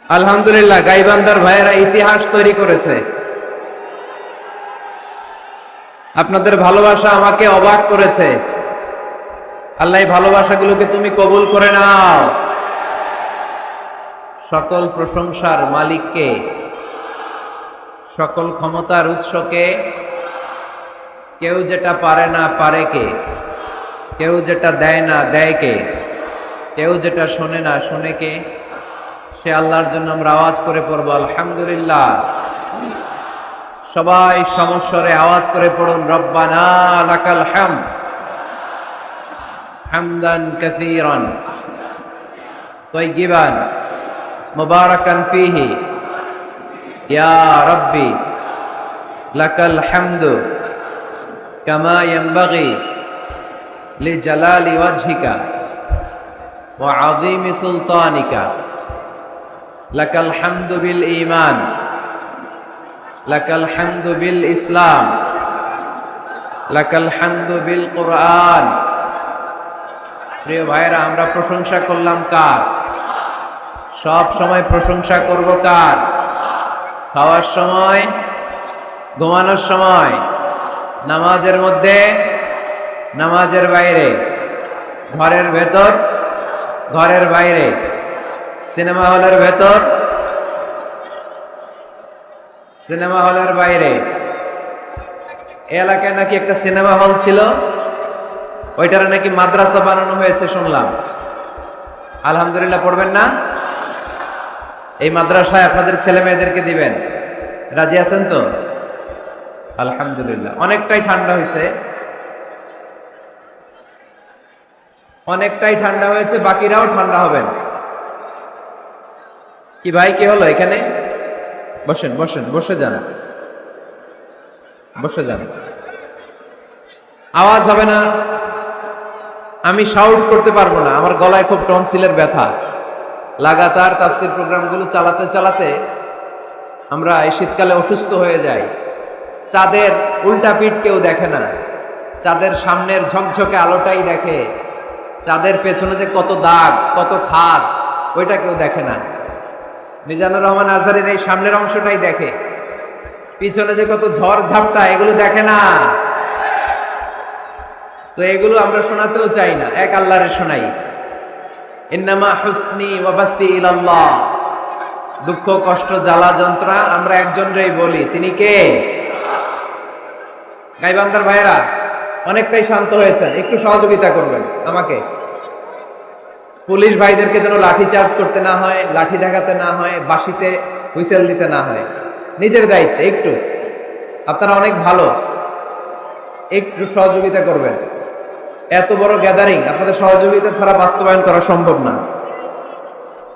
আলহামদুলিল্লাহ, গাইবান্দার ভাইয়েরা ইতিহাস তৈরি করেছে। আপনাদের ভালোবাসা আমাকে অবাক করেছে। আল্লাহ এই ভালোবাসাগুলোকে তুমি কবুল করে নাও। সকল প্রশংসার মালিককে, সকল ক্ষমতার উৎসকে। কেউ যেটা পারে না পারে কে, কেউ যেটা দেয় না দেয় কে, কেউ যেটা শোনে না শোনে কে। সে আল্লাহর জন্য আমরা আওয়াজ করে পড়বো আলহামদুলিল্লাহ। সবাই সমস্বরে আওয়াজ করে পড়ুন, রব্বানা লাকাল হামদ হামদান কাসীরান তাইয়িবান মুবারাকান ফীহি ইয়া রাব্বি লাকাল হামদু কামা ইয়ানবাগি লিজালালি ওয়াজহিকা ওয়া আযীমি সুলতানিকা। লাকাল হামদু বিল ঈমান, লাকাল হামদু বিল ইসলাম, লাকাল হামদু বিল কুরআন। প্রিয় ভাইরা, আমরা প্রশংসা করলাম কার? সব সময় প্রশংসা করব কার? খাওয়ার সময়, ঘুমানোর সময়, নামাজের মধ্যে, নামাজের বাইরে, ঘরের ভেতর, ঘরের বাইরে, সিনেমা হলের ভেতর, সিনেমা হলের বাইরে। এই এলাকায় নাকি একটা সিনেমা হল ছিল, ওইটার নাকি মাদ্রাসা বানানো হয়েছে শুনলাম। আলহামদুলিল্লাহ পড়বেন না? এই মাদ্রাসায় আপনাদের ছেলে মেয়েদেরকে দিবেন, রাজি আছেন তো? আলহামদুলিল্লাহ। অনেকটাই ঠান্ডা হয়েছে, অনেকটাই ঠান্ডা হয়েছে, বাকিরাও ঠান্ডা হবেন। কি ভাই, কি হলো এখানে? বসেন বসেন, বসে যান, বসে যান। আওয়াজ হবে না, আমি শাউট করতে পারবো না, আমার গলায় খুব টনসিলের ব্যথা। লাগাতার তাফসীর প্রোগ্রামগুলো চালাতে চালাতে আমরা এই শীতকালে অসুস্থ হয়ে যাই। চাঁদের উল্টা পিঠ কেউ দেখে না, চাঁদের সামনের ঝকঝকে আলোটাই দেখে। চাঁদের পেছনে যে কত দাগ, কত খাদ, ওইটা কেউ দেখে না। মিজানুর রহমান আজহারীর এই সামনের অংশটাই দেখে, পিছনে যে কত ঝড় ঝাপটা, এগুলো দেখে না। তো এগুলো আমরা শোনাতেও চাই না, এক আল্লাহরে শোনাই। ইন্নামা হুসনি ওয়া বাসি ইলাল্লাহ। দুঃখ কষ্ট জ্বালা যন্ত্রণা আমরা একজনরেই বলি, তিনি কে? গাইবান্দার ভাইয়েরা অনেকটাই শান্ত হয়েছেন, একটু সহযোগিতা করবেন আমাকে। পুলিশ ভাইদেরকে যেন লাঠি চার্জ করতে না হয়, লাঠি দেখাতে না হয়, বাঁশিতে হুইসেল দিতে না হয়। নিজের দায়িত্বে একটু, আপনারা অনেক ভালো, একটু সহযোগিতা করবেন। এত বড় গ্যাদারিং আপনাদের সহযোগিতা ছাড়া বাস্তবায়ন করা সম্ভব না।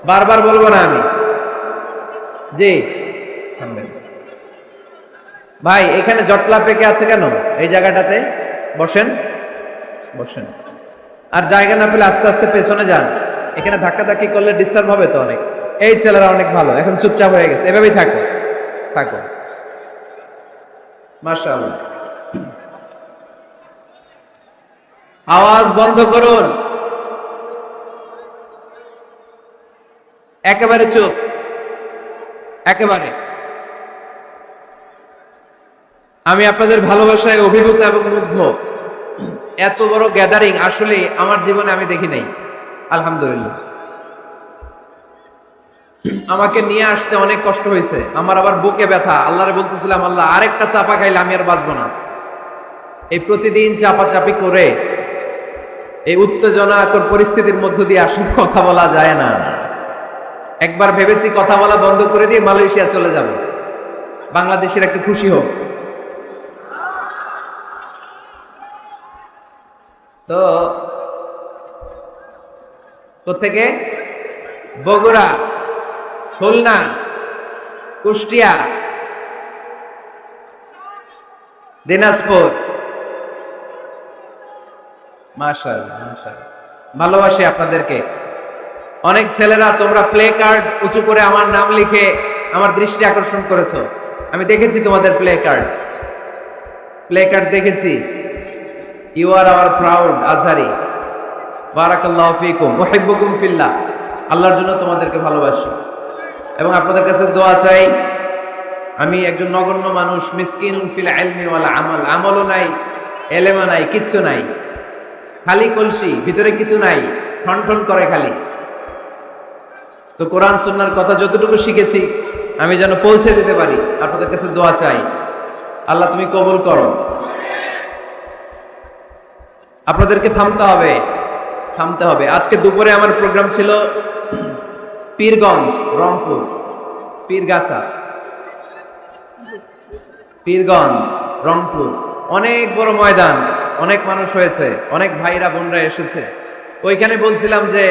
বারবার বলবো না আমি। জি থামবেন ভাই, এখানে জটলা পেকে আছে কেন? এই জায়গাটাতে বসেন, বসেন। আর জায়গা না পেলে আস্তে আস্তে পেছনে যান, এখানে ধাক্কাধাক্কি করলে ডিস্টার্ব হবে তো অনেক। এই ছেলেরা অনেক ভালো, এখন চুপচাপ হয়ে গেছে, এভাবেই থাকো, থাকো। মাশাআল্লাহ। আওয়াজ বন্ধ করুন, একেবারে চুপ, একেবারে। আমি আপনাদের ভালোবাসায় অভিভূত এবং মুগ্ধ। এত বড় গ্যাদারিং আসলে আমার জীবনে আমি দেখি নাই, আলহামদুলিল্লাহ। আমাকে নিয়ে আসতে অনেক কষ্ট হয়েছে, আমার আবার বুকে ব্যথা। আল্লাহরে বলতেছিলাম, আল্লাহ আরেকটা চাপা খাইলে আমি আর বাঁচবো না। এই প্রতিদিন চাপাচাপি করে এই উত্তেজনাকর পরিস্থিতির মধ্য দিয়ে আসলে কথা বলা যায় না। একবার ভেবেছি কথা বলা বন্ধ করে দিয়ে মালয়েশিয়া চলে যাব, বাংলাদেশের একটু খুশি হোক। তো কোত্থেকে? বগুড়া, খুলনা, কুষ্টিয়া, দিনাজপুর। মাশাআল্লাহ, মাশাআল্লাহ। ভালোবাসি আপনাদেরকে। অনেক ছেলেরা তোমরা প্লে কার্ড উঁচু করে আমার নাম লিখে আমার দৃষ্টি আকর্ষণ করেছো। আমি দেখেছি তোমাদের প্লে কার্ড দেখেছি। You are our proud Azhari. বারাকাল্লাহু ফিকুম, উহিব্বুকুম ফিল্লাহ। আল্লাহর জন্য তোমাদেরকে ভালোবাসি। এবং আপনাদের কাছে দোয়া চাই। আমি একজন নগণ্য মানুষ, মিসকিনুন ফিল ইলমি ওয়াল আমাল, আমলও নাই, এলেমও নাই, কিচ্ছু নাই, খালি কলসি, ভিতরে কিছু নাই, ঠনঠন করে খালি। তো কোরআন সুন্নাহর কথা যতটুকু শিখেছি আমি যেন পৌঁছে দিতে পারি, আপনাদের কাছে দোয়া চাই। আল্লাহ তুমি কবুল করো। আপনাদেরকে থামতে হবে। আজকে দুপুরে আমার প্রোগ্রাম ছিল পীরগঞ্জ, রংপুর, পীরগাছা, পীরগঞ্জ, রংপুর। অনেক বড় ময়দান, অনেক মানুষ হয়েছে, অনেক ভাইরা বোনরা এসেছে। ওইখানে বলছিলাম যে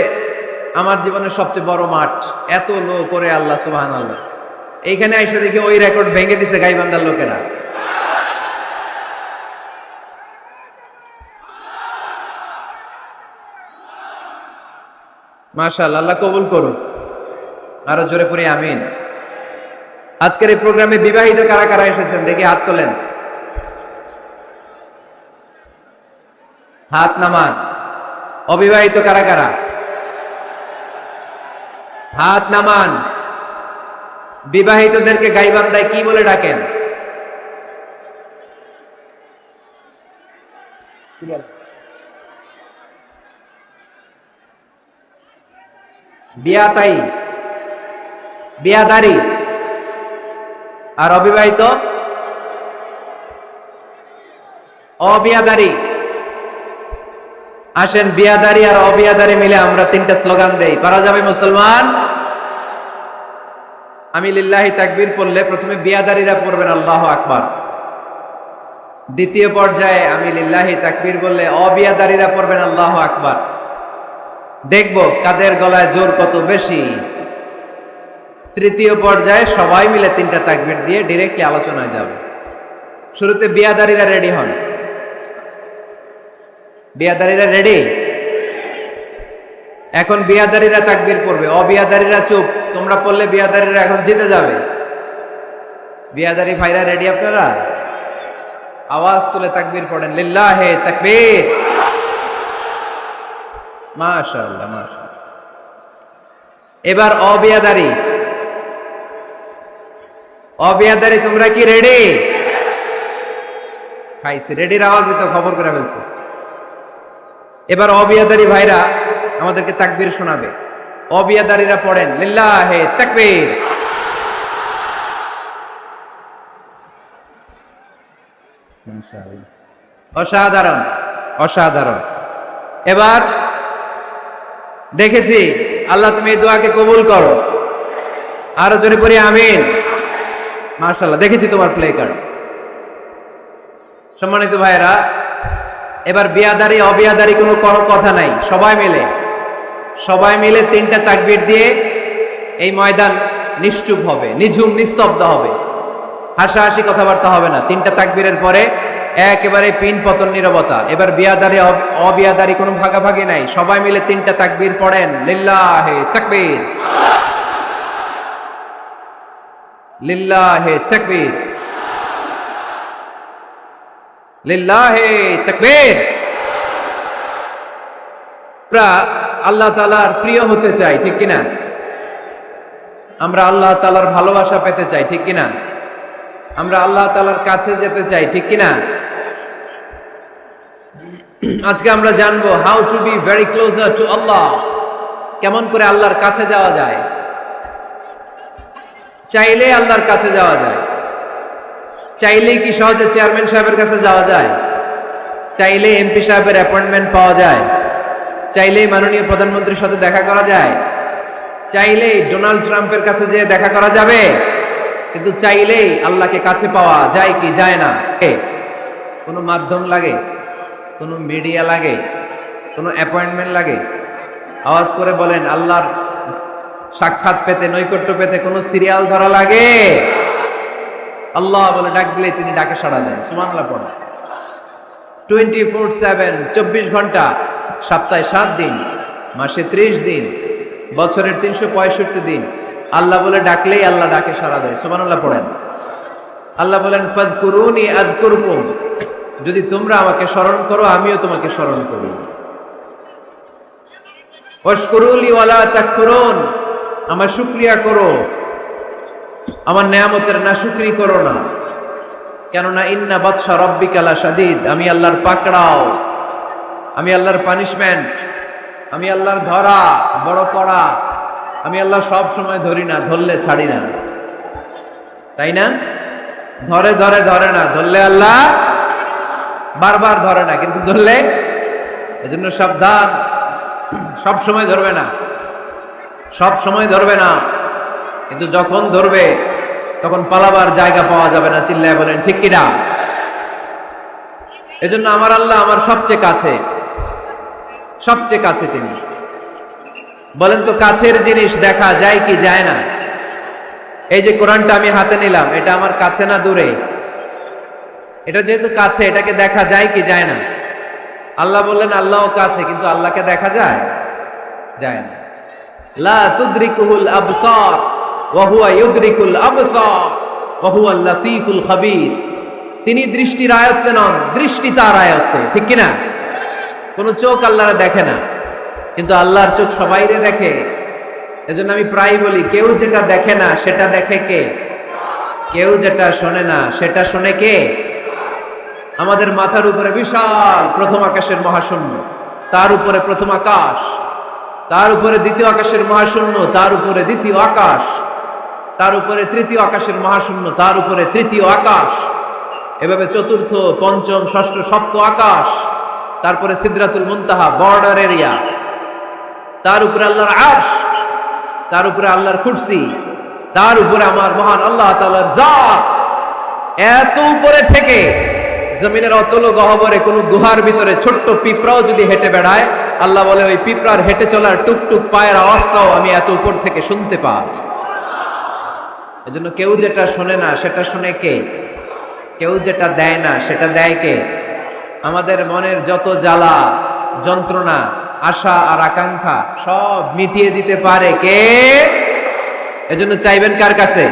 আমার জীবনের সবচেয়ে বড় মাঠ, এত লোক করে আল্লাহ সুবহানাল্লাহ। এইখানে এসে দেখি ওই রেকর্ড ভেঙে দিছে গাইবান্ধার লোকেরা। মাশাআল্লাহ, আল্লাহ কবুল করুন। আরো জোরে পড়ি আমিন। আজকের এই প্রোগ্রামে বিবাহিত কারা কারা এসেছেন দেখি হাত তোলেন, হাত নামান। অবিবাহিত কারা কারা? হাত নামান। বিবাহিতদেরকে গাইবান্ধায় কি বলে ডাকেন? বিয়াতাই, বিয়াদারি। আর অবিবাহিত? অবিয়াদারি। আসেন বিয়াদারি আর অবিয়াদারি মিলে আমরা তিনটা স্লোগান দেই, পারা যাবে মুসলমান? আমি লিল্লাহি তাকবীর পড়লে প্রথমে বিয়াদারিরা পড়বেন আল্লাহু আকবার। দ্বিতীয় পর্যায়ে আমি লিল্লাহি তাকবীর বললে অবিয়াদারিরা পড়বেন আল্লাহু আকবার। দেখব কাদের গলায় জোর কত বেশি। তৃতীয় পর্যায়ে সবাই মিলে তিনটা তাকবীর দিয়ে ডিরেক্টলি আলোচনায় যাব। শুরুতে বিয়াদারিরা রেডি হন। বিয়াদারিরা রেডি? এখন বিয়াদারিরা তাকবীর পড়বে, অবিয়াদারিরা চুপ। তোমরা পড়লে বিয়াদারিরা এখন জিতে যাবে। বিয়াদারি ভাইরা রেডি আপনারা? আওয়াজ তুলে তাকবীর পড়েন, লিল্লাহে তাকবীর। মাশাআল্লাহ, মাশাআল্লাহ। এবার অবিয়াদারি, অবিয়াদারি তোমরা কি রেডি? খাইছে, রেডির আওয়াজই তো খবর করে ফেলছে। এবার অবিয়াদারি ভাইরা আমাদেরকে তাকবীর শোনাবে। অবিয়াদারিরা পড়েন, লিল্লাহে তাকবীর। অসাধারণ, অসাধারণ। এবার দেখেছি, আল্লাহ তুমি এই দোয়াকে কবুল করো। আরো জোরে পড়ি আমিন। মাশাআল্লাহ, দেখেছি তোমার প্লে কার্ড। সম্মানিত ভাইরা, এবার বিয়াদারি অবিয়াদারি কোনো কথা নাই, সবাই মিলে তিনটা তাকবীর দিয়ে এই ময়দান নিশ্চুপ হবে, নিঝুম নিস্তব্ধ হবে, হাসাহাসি কথাবার্তা হবে না। তিনটা তাকবীরের পরে একেবারে পিন পতন নীরবতা। এবার বিয়াদারি অবিয়াদারি কোনো ভাগাভাগি নাই, সবাই মিলে তিনটা তাকবীর পড়েন, লিল্লাহে তাকবীর, লিল্লাহে তাকবীর, লিল্লাহে তাকবীর। আমরা আল্লাহ তাআলার প্রিয় হতে চাই, ঠিক কিনা? আমরা আল্লাহ তাআলার ভালোবাসা পেতে চাই, ঠিক কিনা? আমরা আল্লাহ তাআলার কাছে যেতে চাই, ঠিক কিনা? আজকে আমরা জানবো how to be very closer to Allah. কেমন করে আল্লাহর কাছে যাওয়া যায়। চাইলে আল্লাহর কাছে যাওয়া যায়। চাইলেই কি সহজে চেয়ারম্যান সাহেবের কাছে যাওয়া যায়? চাইলে এমপি সাহেবের অ্যাপয়েন্টমেন্ট পাওয়া যায়? চাইলেই মাননীয় প্রধানমন্ত্রীর সাথে দেখা করা যায়? চাইলেই ডোনাল্ড ট্রাম্পের কাছে যেয়ে দেখা করা যাবে? কিন্তু চাইলেই আল্লাহকে কাছে পাওয়া যায় কি যায় না? কোনো মাধ্যম লাগে? কোনো মিডিয়া লাগে? কোনো অ্যাপয়েন্টমেন্ট লাগে? আওয়াজ করে বলেন, আল্লাহর সাক্ষাৎ পেতে, নৈকট্য পেতে কোনো সিরিয়াল ধরা লাগে? আল্লাহ বলে ডাক দিলে তিনি ডাকে সাড়া দেন। সুবহানাল্লাহ পড়েন। 24/7, 24 ঘন্টা, সপ্তাহে 7 দিন, মাসে 30 দিন, বছরের 365 দিন আল্লাহ বলে ডাকলেই আল্লাহ ডাকে সাড়া দেয়। সুবহানাল্লাহ পড়েন। আল্লাহ বলেন, ফাযকুরুনি আযকুরকুম, যদি তোমরা আমাকে স্মরণ করো আমিও তোমাকে স্মরণ করি। ওয়াশকুরুলি ওয়ালা তাকফুরুন, আমার শুকরিয়া করো আমার নেয়ামতের নাশুকরি করো না, কেননা ইন্না বাতশা রাব্বিকা লাশাদীদ, আমি আল্লাহর পাকড়াও, আমি আল্লাহর পানিশমেন্ট, আমি আল্লাহর ধরা বড় কড়া, আমি আল্লাহ সব সময় ধরি না, ধরলে ছাড়ি না, তাই না? ধরে ধরে ধরে না, ধরলে আল্লাহ বারবার ধরে না, কিন্তু ধরলে, এজন্য সাবধান, সব সময় ধরবে না, সব সময় ধরবে না, কিন্তু যখন ধরবে তখন পালাবার জায়গা পাওয়া যাবে না। চিল্লায় বলেন ঠিক কিনা? এজন্য আমার আল্লাহ আমার সবচেয়ে কাছে, সবচেয়ে কাছে তিনি। বলেন তো কাছের জিনিস দেখা যায় কি যায় না? এই যে কোরআনটা আমি হাতে নিলাম, এটা আমার কাছে না দূরে? এটা যেহেতু কাছে, এটাকে দেখা যায় কি যায় না? আল্লাহ বললেন আল্লাহও কাছে, কিন্তু আল্লাহকে দেখা যায়? যায় না। লা তুদরিকুহুল আবসার ওয়া হুয়া ইউদরিকুল আবসার ওয়া হুয়াল লাতীফুল খাবীর। তিনি দৃষ্টির আয়ত্তে নন, দৃষ্টি তার আয়ত্তে, ঠিক কি না? কোন চোখ আল্লাহরে দেখে না, কিন্তু আল্লাহর চোখ সবাইরে দেখে। এজন্য আমি প্রায় বলি, কেউ যেটা দেখে না সেটা দেখে কে? কেউ যেটা শোনে না সেটা শোনে কে? আমাদের মাথার উপরে বিশাল প্রথম আকাশের মহাশূন্য, তার উপরে প্রথম আকাশ, তার উপরে দ্বিতীয় আকাশের মহাশূন্য, তার উপরে দ্বিতীয় আকাশ, তার উপরে তৃতীয় আকাশের মহাশূন্য, তার উপরে তৃতীয় আকাশ, এভাবে চতুর্থ, পঞ্চম, ষষ্ঠ, সপ্ত আকাশ, তারপরে সিদরাতুল মুনতাহা বর্ডার এরিয়া, তার উপরে আল্লাহর আরশ, তার উপরে আল্লাহর কুরসি, তার উপরে আমার মহান আল্লাহ তাআলার জাত। এত উপরে থেকে জমিনের অতল গহ্বরে কোন গুহার ভিতরে ছোট্ট পিঁপড়াও যদি হেঁটে বেড়ায়, আল্লাহ বলে ওই পিঁপড়ার হেঁটে চলার টুকটুক পায়ের আওয়াজটাও আমি এত উপর থেকে শুনতে পাই। এজন্য কেউ যেটা শোনে না সেটা শুনে কে? কেউ যেটা দেয় না সেটা দেয় কে? আমাদের মনের যত জ্বালা যন্ত্রণা, আশা আর আকাঙ্ক্ষা সব মিটিয়ে দিতে পারে কে? এজন্য চাইবেন কার কাছে?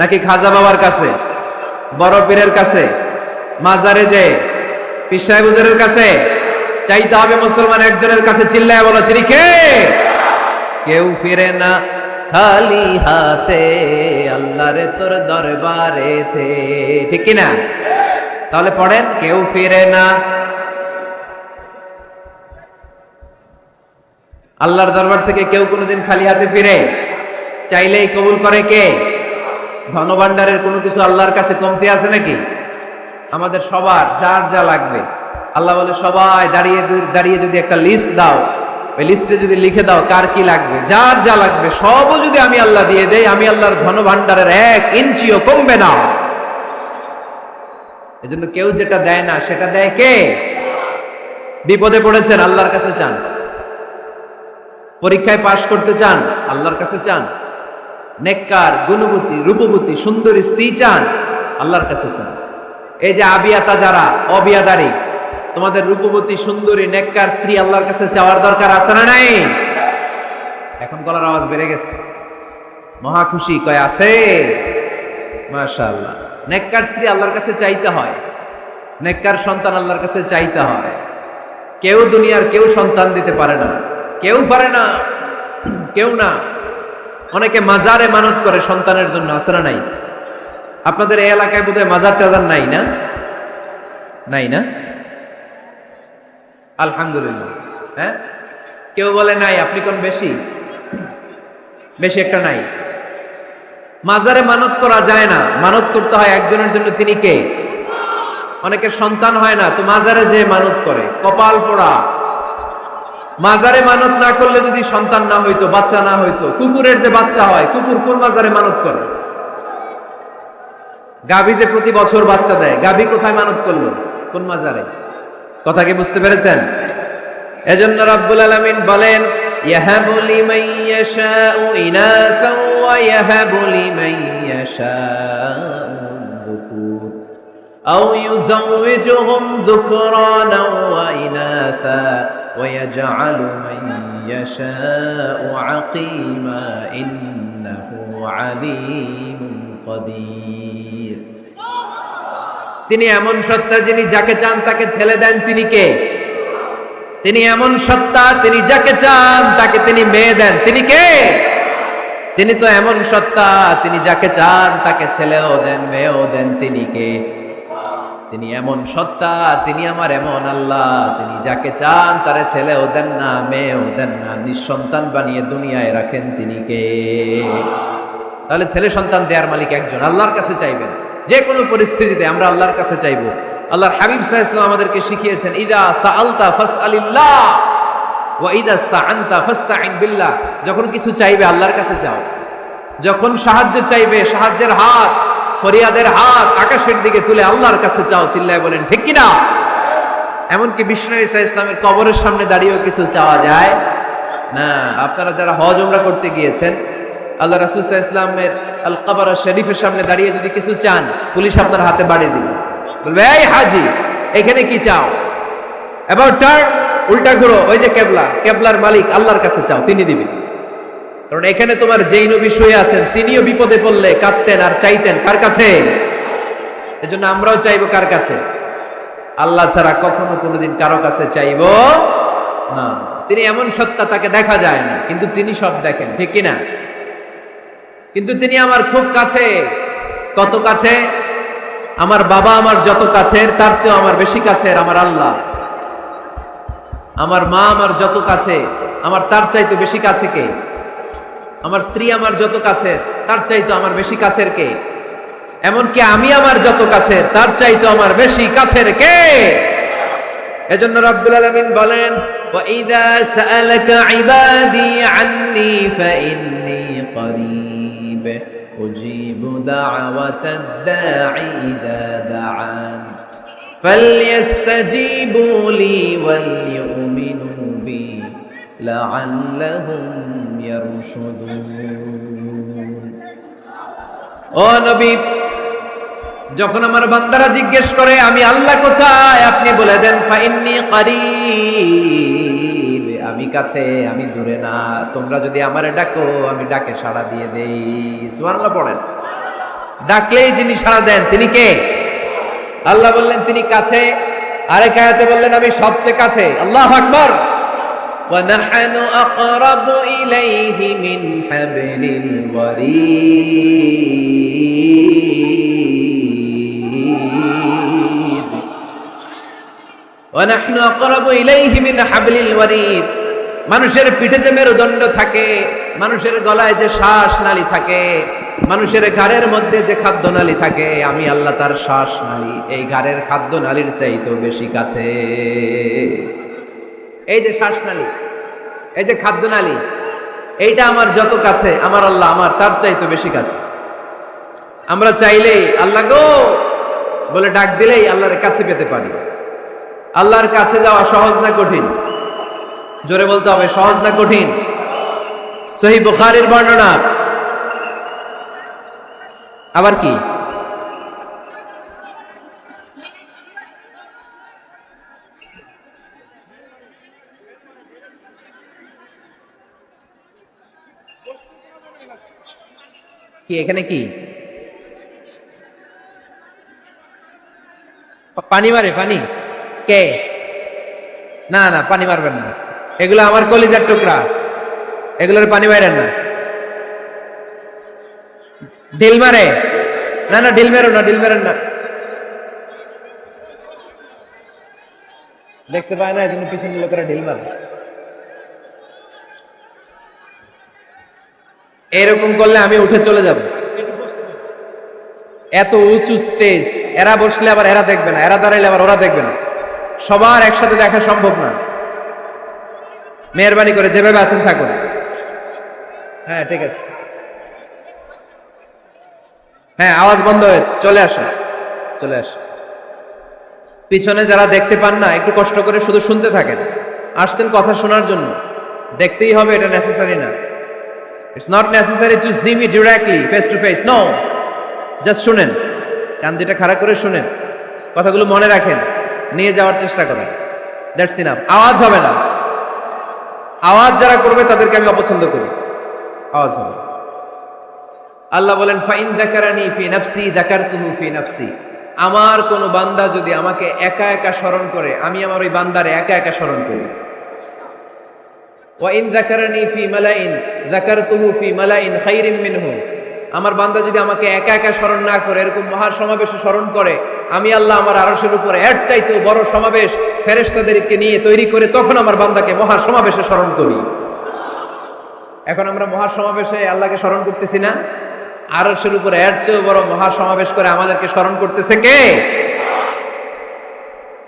নাকি খাজা বাবার কাছে, বড় পীরের কাছে, মাজারে যে পীর সাহেব হুজুরের কাছে? চাইতে হবে মুসলমান একজনের কাছে। চিল্লায় বলো তিনি কে? কেউ ফিরে না খালি হাতে, আল্লাহরে তোর দরবারেতে, ঠিক কি না? তাহলে পড়েন, কেউ ফিরে না। আল্লাহর দরবার থেকে কেউ কোনোদিন খালি হাতে ফিরে? চাইলেই কবুল করে কে? ধনভাণ্ডারের কোনো কিছু আল্লাহর কাছে কমতি আছে নাকি? আমাদের সবার যার যা লাগবে, আল্লাহ বলে সবাই দাঁড়িয়ে দাঁড়িয়ে যদি একটা লিস্ট দাও, ওই লিস্টে যদি লিখে দাও কার কি লাগবে, যার যা লাগবে সবও যদি আমি আল্লাহ দিয়ে দেই, আমি আল্লাহর ধনভাণ্ডারের 1 ইঞ্চিও কমবে না। এজন্য কেউ যেটা দেয় না সেটা দেয় কে? বিপদে পড়েছেন, আল্লাহর কাছে চান। পরীক্ষায় পাশ করতে চান, আল্লাহর কাছে চান। নেককার, গুণবতী, রূপবতী, সুন্দরী স্ত্রী চান, আল্লাহর কাছে চান। এই যে আবিয়াতা যারা অবিয়াদারি, তোমাদের রূপবতী, সুন্দরী, নেককার স্ত্রী আল্লাহর কাছে চাওয়ার দরকার আছে না নাই? এখন গলার আওয়াজ বেড়ে গেছে, মহা খুশি, কয় আছে। মাশাআল্লাহ। নেককার স্ত্রী আল্লাহর কাছে চাইতে হয়, নেককার সন্তান আল্লাহর কাছে চাইতে হয়। কেউ দুনিয়ার কেউ সন্তান দিতে পারে না, কেউ পারে না, কেউ না। অনেকে মাজারে মানত করে সন্তানের জন্য, আছে না নাই? আপনাদের এই এলাকায় বোধহয় মাজার টাজার নাই না? নাই না? আলহামদুলিল্লাহ। হ্যাঁ, কেউ বলে নাই, আপনি কোন বেশি? বেশি একটা নাই। মাজারে মানত করা যায় না, মানত করতে হয় একজনের জন্য, তিনি কে? অনেকের সন্তান হয় না, তো মাজারে যে মানত করে, কপাল পোড়া। মাজারে মানত না করলে যদি সন্তান না হইতো, বাচ্চা না হইতো, কুকুরের যে বাচ্চা হয়, কুকুর কোন মাজারে মানত করে? গাভী যে প্রতি বছর বাচ্চা দেয়, গাভী কোথায় মানত করলো? কোন মাজারে? কথা কি বুঝতে পেরেছেন? এজন্য রাব্বুল আলামিন বলেন, ইয়াহাবু লিমান ইয়াশাউ ইনাসাও ওয়া ইয়াহাবু লিমান ইয়াশাউ যুকুর আও ইউযাওয়িজুহুম যুকরানা ওয়া ইনাসা ওয়া ইয়াজআলু মান ইয়াশাউ আকীমা ইন্নাহু আলীমুন কাদির। তিনি এমন সত্তা, যিনি যাকে চান তাকে ছেলে দেন, তিনি কে? তিনি এমন সত্তা, তিনি যাকে চান তাকে তিনি মেয়ে দেন, তিনি কে? তিনি তো এমন সত্তা, তিনি যাকে চান তাকে ছেলেও দেন মেয়েও দেন। তিনি কে? তিনি এমন সত্তা, তিনি আমার এমন আল্লাহ, তিনি যাকে চান তারে ছেলেও দেন না মেয়েও দেন না, নিঃসন্তান বানিয়ে দুনিয়ায় রাখেন। তিনি কে? তাহলে ছেলে সন্তান দেওয়ার মালিক একজন, আল্লাহর কাছে চাইবেন। যে কোনো পরিস্থিতিতে আমরা আল্লাহর কাছে চাইবো। আল্লাহর হাবিব সাল্লাল্লাহু আলাইহি ওয়াসাল্লাম আমাদেরকে শিখিয়েছেন, ইদা সাআলতা ফাসআলিল্লাহ ওয়া ইদা ইসতাআনতা ফাসতাইন বিল্লাহ। যখন কিছু চাইবে আল্লাহর কাছে চাও, যখন সাহায্য চাইবে সাহায্যের হাত, ফরিয়াদের হাত আকাশের দিকে তুলে আল্লাহর কাছে চাও। চিল্লায় বলেন ঠিক কিনা? এমনকি বিষ্ণু ঈসা ইসলামের কবরের সামনে দাঁড়িয়েও কিছু চাওয়া যায় না। আপনারা যারা হজ উমরা করতে গিয়েছেন, আল্লাহ রাসূল সাল্লাল্লাহু আলাইহি ওয়াসাল্লামের আল কবর শরীফের সামনে দাঁড়িয়ে যদি কিছু চান, পুলিশ আপনার হাতে বাড়ি দিবে, বলবে এই হাজি এখানে কি চাও? এবার টার্ন, উল্টা ঘুরো, ওই যে কেবলা, কেবলার মালিক আল্লাহর কাছে চাও, তিনি দিবেন। কারণ এখানে তোমার যেই নবী শুয়ে আছেন তিনিও বিপদে পড়লে কাঁদতেন আর চাইতেন কার কাছে? এজন্য আমরাও চাইবো কার কাছে? আল্লাহ ছাড়া কখনো কোনোদিন কারো কাছে চাইবো না। তিনি এমন সত্তা, তাকে দেখা যায় না, কিন্তু তিনি সব দেখেন, ঠিক কিনা? কিন্তু তিনি আমার খুব কাছে। কত কাছে? আমার বাবা আমার যত কাছের, তার চেয়েও আমার বেশি কাছের আমার আল্লাহ। আমার মা আমার যত কাছে, আমার তার চাইতে বেশি কাছে কে? আমার স্ত্রী আমার যত কাছের, তার চাইতো আমার বেশি কাছের কে? এমনকি আমি আমার যত কাছের, তার চাইতো আমার বেশি কাছের কে? এজন্য রব্বুল আলামিন বলেন, ওয়া ইযা সাআলাকা ইবাদি আন্নী ফাইন্নী করিব উজিবু দাওয়াতাদ দাঈ ইযা দাআন ফালইস্তাজিবু লি ওয়াল ইউমিনু বি লাআল্লাহুম ইয়ারশুদুন। ও নবী, যখন আমার বান্দারা জিজ্ঞেস করে আমি আল্লাহ কোথায়, আপনি বলে দেন ফাইন্নী করিব, আমি কাছে, আমি দূরে না। তোমরা যদি আমারে ডাকো, আমি ডাকে সাড়া দিয়ে দেই। সুবহানাল্লাহ পড়েন। ডাকলেই যিনি সাড়া দেন তিনি কে? আল্লাহ বললেন তিনি কাছে। আরেক আয়াতে বললেন আমি সবচেয়ে কাছে। আল্লাহু আকবার। وَنَحْنُ أَقْرَبُ إِلَيْهِ مِنْ حَبْلِ الْوَرِيدِ وَنَحْنُ أَقْرَبُ إِلَيْهِ مِنْ حَبْلِ الْوَرِيدِ। মানুষের পিঠে যে মেরুদণ্ড থাকে, মানুষের গলায় যে শ্বাস নালী থাকে, মানুষের ঘাড়ের মধ্যে যে খাদ্য নালী থাকে, আমি আল্লাহ তার শ্বাস নালী এই ঘাড়ের খাদ্য নালীর চাইতেও বেশি কাছে। এই যে শ্বাসনালী, এই যে খাদ্যনালী, এইটা আমার যত কাছে, আমার আল্লাহ আমার তার চাইতে বেশি কাছে। আমরা চাইলেই আল্লাহ গো বলে ডাক দিলেই আল্লাহর কাছে পেতে পারি। আল্লাহর কাছে যাওয়া সহজ না কঠিন? জোরে বলতে হবে, সহজ না কঠিন? সহিহ বুখারীর বর্ণনা। আবার কি? কি এখানে কি পানি মারে? পানি কে? না না, পানি মারবেন না, এগুলো আমার কলিজার টুকরা, এগুলোর পানি মারেন না। ঢিল মারে? না না, ঢিল মেরো না, ঢিল মেরেন না। দেখতে পায় না, এজন্য পিছনের লোকেরা ঢিল মারে। এরকম করলে আমি উঠে চলে যাব। এত উঁচু স্টেজ, এরা বসলে আবার এরা দেখবে না, এরা দাঁড়াইলে আবার ওরা দেখবে না, সবার একসাথে দেখা সম্ভব না। মেহরবানি করে যেভাবে আছেন থাকুন। হ্যাঁ ঠিক আছে, হ্যাঁ আওয়াজ বন্ধ হয়েছে, চলে আসুন, চলে আসুন। পিছনে যারা দেখতে পান না, একটু কষ্ট করে শুধু শুনতে থাকেন। আসছেন কথা শোনার জন্য, দেখতেই হবে এটা নেসেসারি না। It's not necessary to see me directly, face to face. No. Just শুনেন, কান দুটা খাড়া করে শুনেন, কথাগুলো মনে রাখেন, নিয়ে যাওয়ার চেষ্টা করেন। That's enough. আওয়াজ হবে না। আওয়াজ যারা করবে তাদেরকে আমি অপছন্দ করি। আওয়াজ হবে। আল্লাহ বলেন ফাইন যাকারানি ফি নাফসি যাকারতুহু ফি নাফসি। আমার কোন বান্দা যদি আমাকে একা একা স্মরণ করে, আমি আমার ওই বান্দারে একা একা স্মরণ করি। ওয়া ইন যাকারানি ফি মালাইন যাকারতুহু ফি মালাইন খাইরিম মিনহু। আমার বান্দা যদি আমাকে একা একা স্মরণ না করে এরকম মহা সমাবেশে স্মরণ করে, আমি আল্লাহ আমার আরশের উপরে এর চাইতেও বড় সমাবেশ ফেরেশতাদেরকে নিয়ে তৈরি করে তখন আমার বান্দাকে মহা সমাবেশে স্মরণ করি। এখন আমরা মহা সমাবেশে আল্লাহকে স্মরণ করতেছি না? আরশের উপরে এর চেয়েও বড় মহা সমাবেশ করে আমাদেরকে স্মরণ করতেছে কে?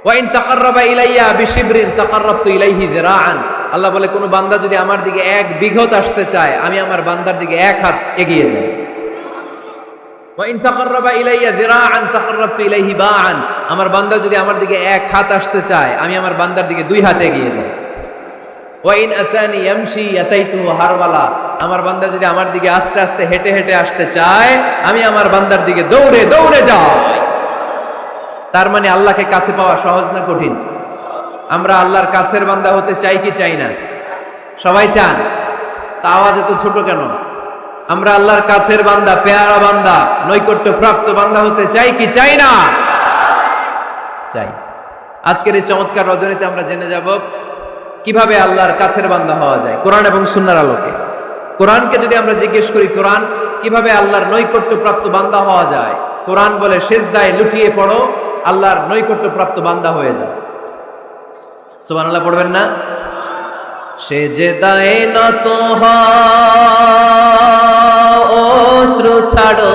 ওয়া ইন তাকাররাবা ইলাইয়া বিশিবরিন তাকাররাবতু ইলাইহি যিরাআন। আল্লাহ বলে কোন বান্দা যদি আমার দিকে এক বিঘত আসতে চায়, আমি আমার বান্দার দিকে এক হাত এগিয়ে যাই। ওয়া ইন তাকাররাবা ইলাইয়া যিরাআন তাকাররাবতু ইলাইহি বাআন। আমার বান্দা যদি আমার দিকে এক হাত আসতে চায়, আমি আমার বান্দার দিকে দুই হাত এগিয়ে যাই। ওয়া ইন আতানি ইয়ামশি আতাইতুহু হারওয়ালা। আমার বান্দা যদি আমার দিকে আস্তে আস্তে হেঁটে হেঁটে আসতে চায়, আমি আমার বান্দার দিকে দৌড়ে দৌড়ে যাই। তার মানে আল্লাহকে কাছে পাওয়া সহজ না কঠিন? আমরা আল্লাহর কাছের বান্দা হতে চাই কি চাই না? সবাই চান। তা আওয়াজ এত ছোট কেন? আমরা আল্লাহর কাছের বান্দা, পেয়ারা বান্দা, নৈকট্য প্রাপ্ত বান্দা হতে চাই কি চাই না? চাই। আজকের এই চমৎকার রজনীতে আমরা জেনে যাব কিভাবে আল্লাহর কাছের বান্দা হওয়া যায় কোরআন এবং সুন্নাহর আলোকে। কোরআনকে যদি আমরা জিজ্ঞেস করি, কোরআন কিভাবে আল্লাহর নৈকট্য প্রাপ্ত বান্দা হওয়া যায়, কোরআন বলে সিজদায় লুটিয়ে পড়ো, আল্লাহর নৈকট্য প্রাপ্ত বান্দা হয়ে যাও। সুবহানাল্লাহ পড়বেন না? সিজদায় নত হও, অশ্রু ছাড়ো,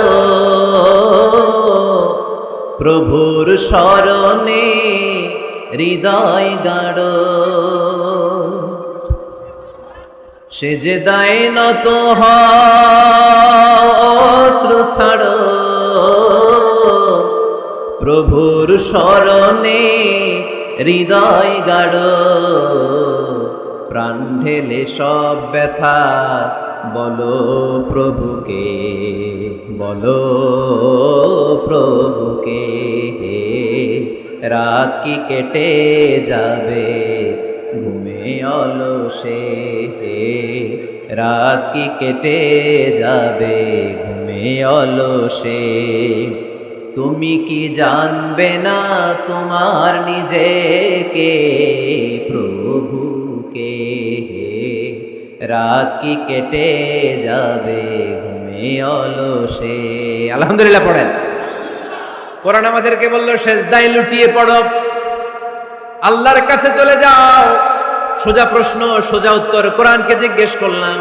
প্রভুর শরণে হৃদয় গাড়ো। সিজদায় নত হও, অশ্রু ছাড়ো, প্রভুর শরণে হৃদয় গাড়ো। প্রাণ ঢেলে সব ব্যথা বলো প্রভুকে, বলো প্রভুকে। রাত কি কেটে যাবে ঘুমে অলসে, রাত কি কেটে যাবে ঘুমে অলসে। তুমি কি জানবে না তোমার নিজেকে, প্রভুকে। রাত কি কেটে যাবে ঘুমে অলসে। আলহামদুলিল্লাহ পড়েন। কোরআন আমাদেরকে বলল সিজদায় লুটিয়ে পড়ো, আল্লাহর কাছে চলে যাও। সোজা প্রশ্ন, সোজা উত্তর। কোরআনকে জিজ্ঞেস করলাম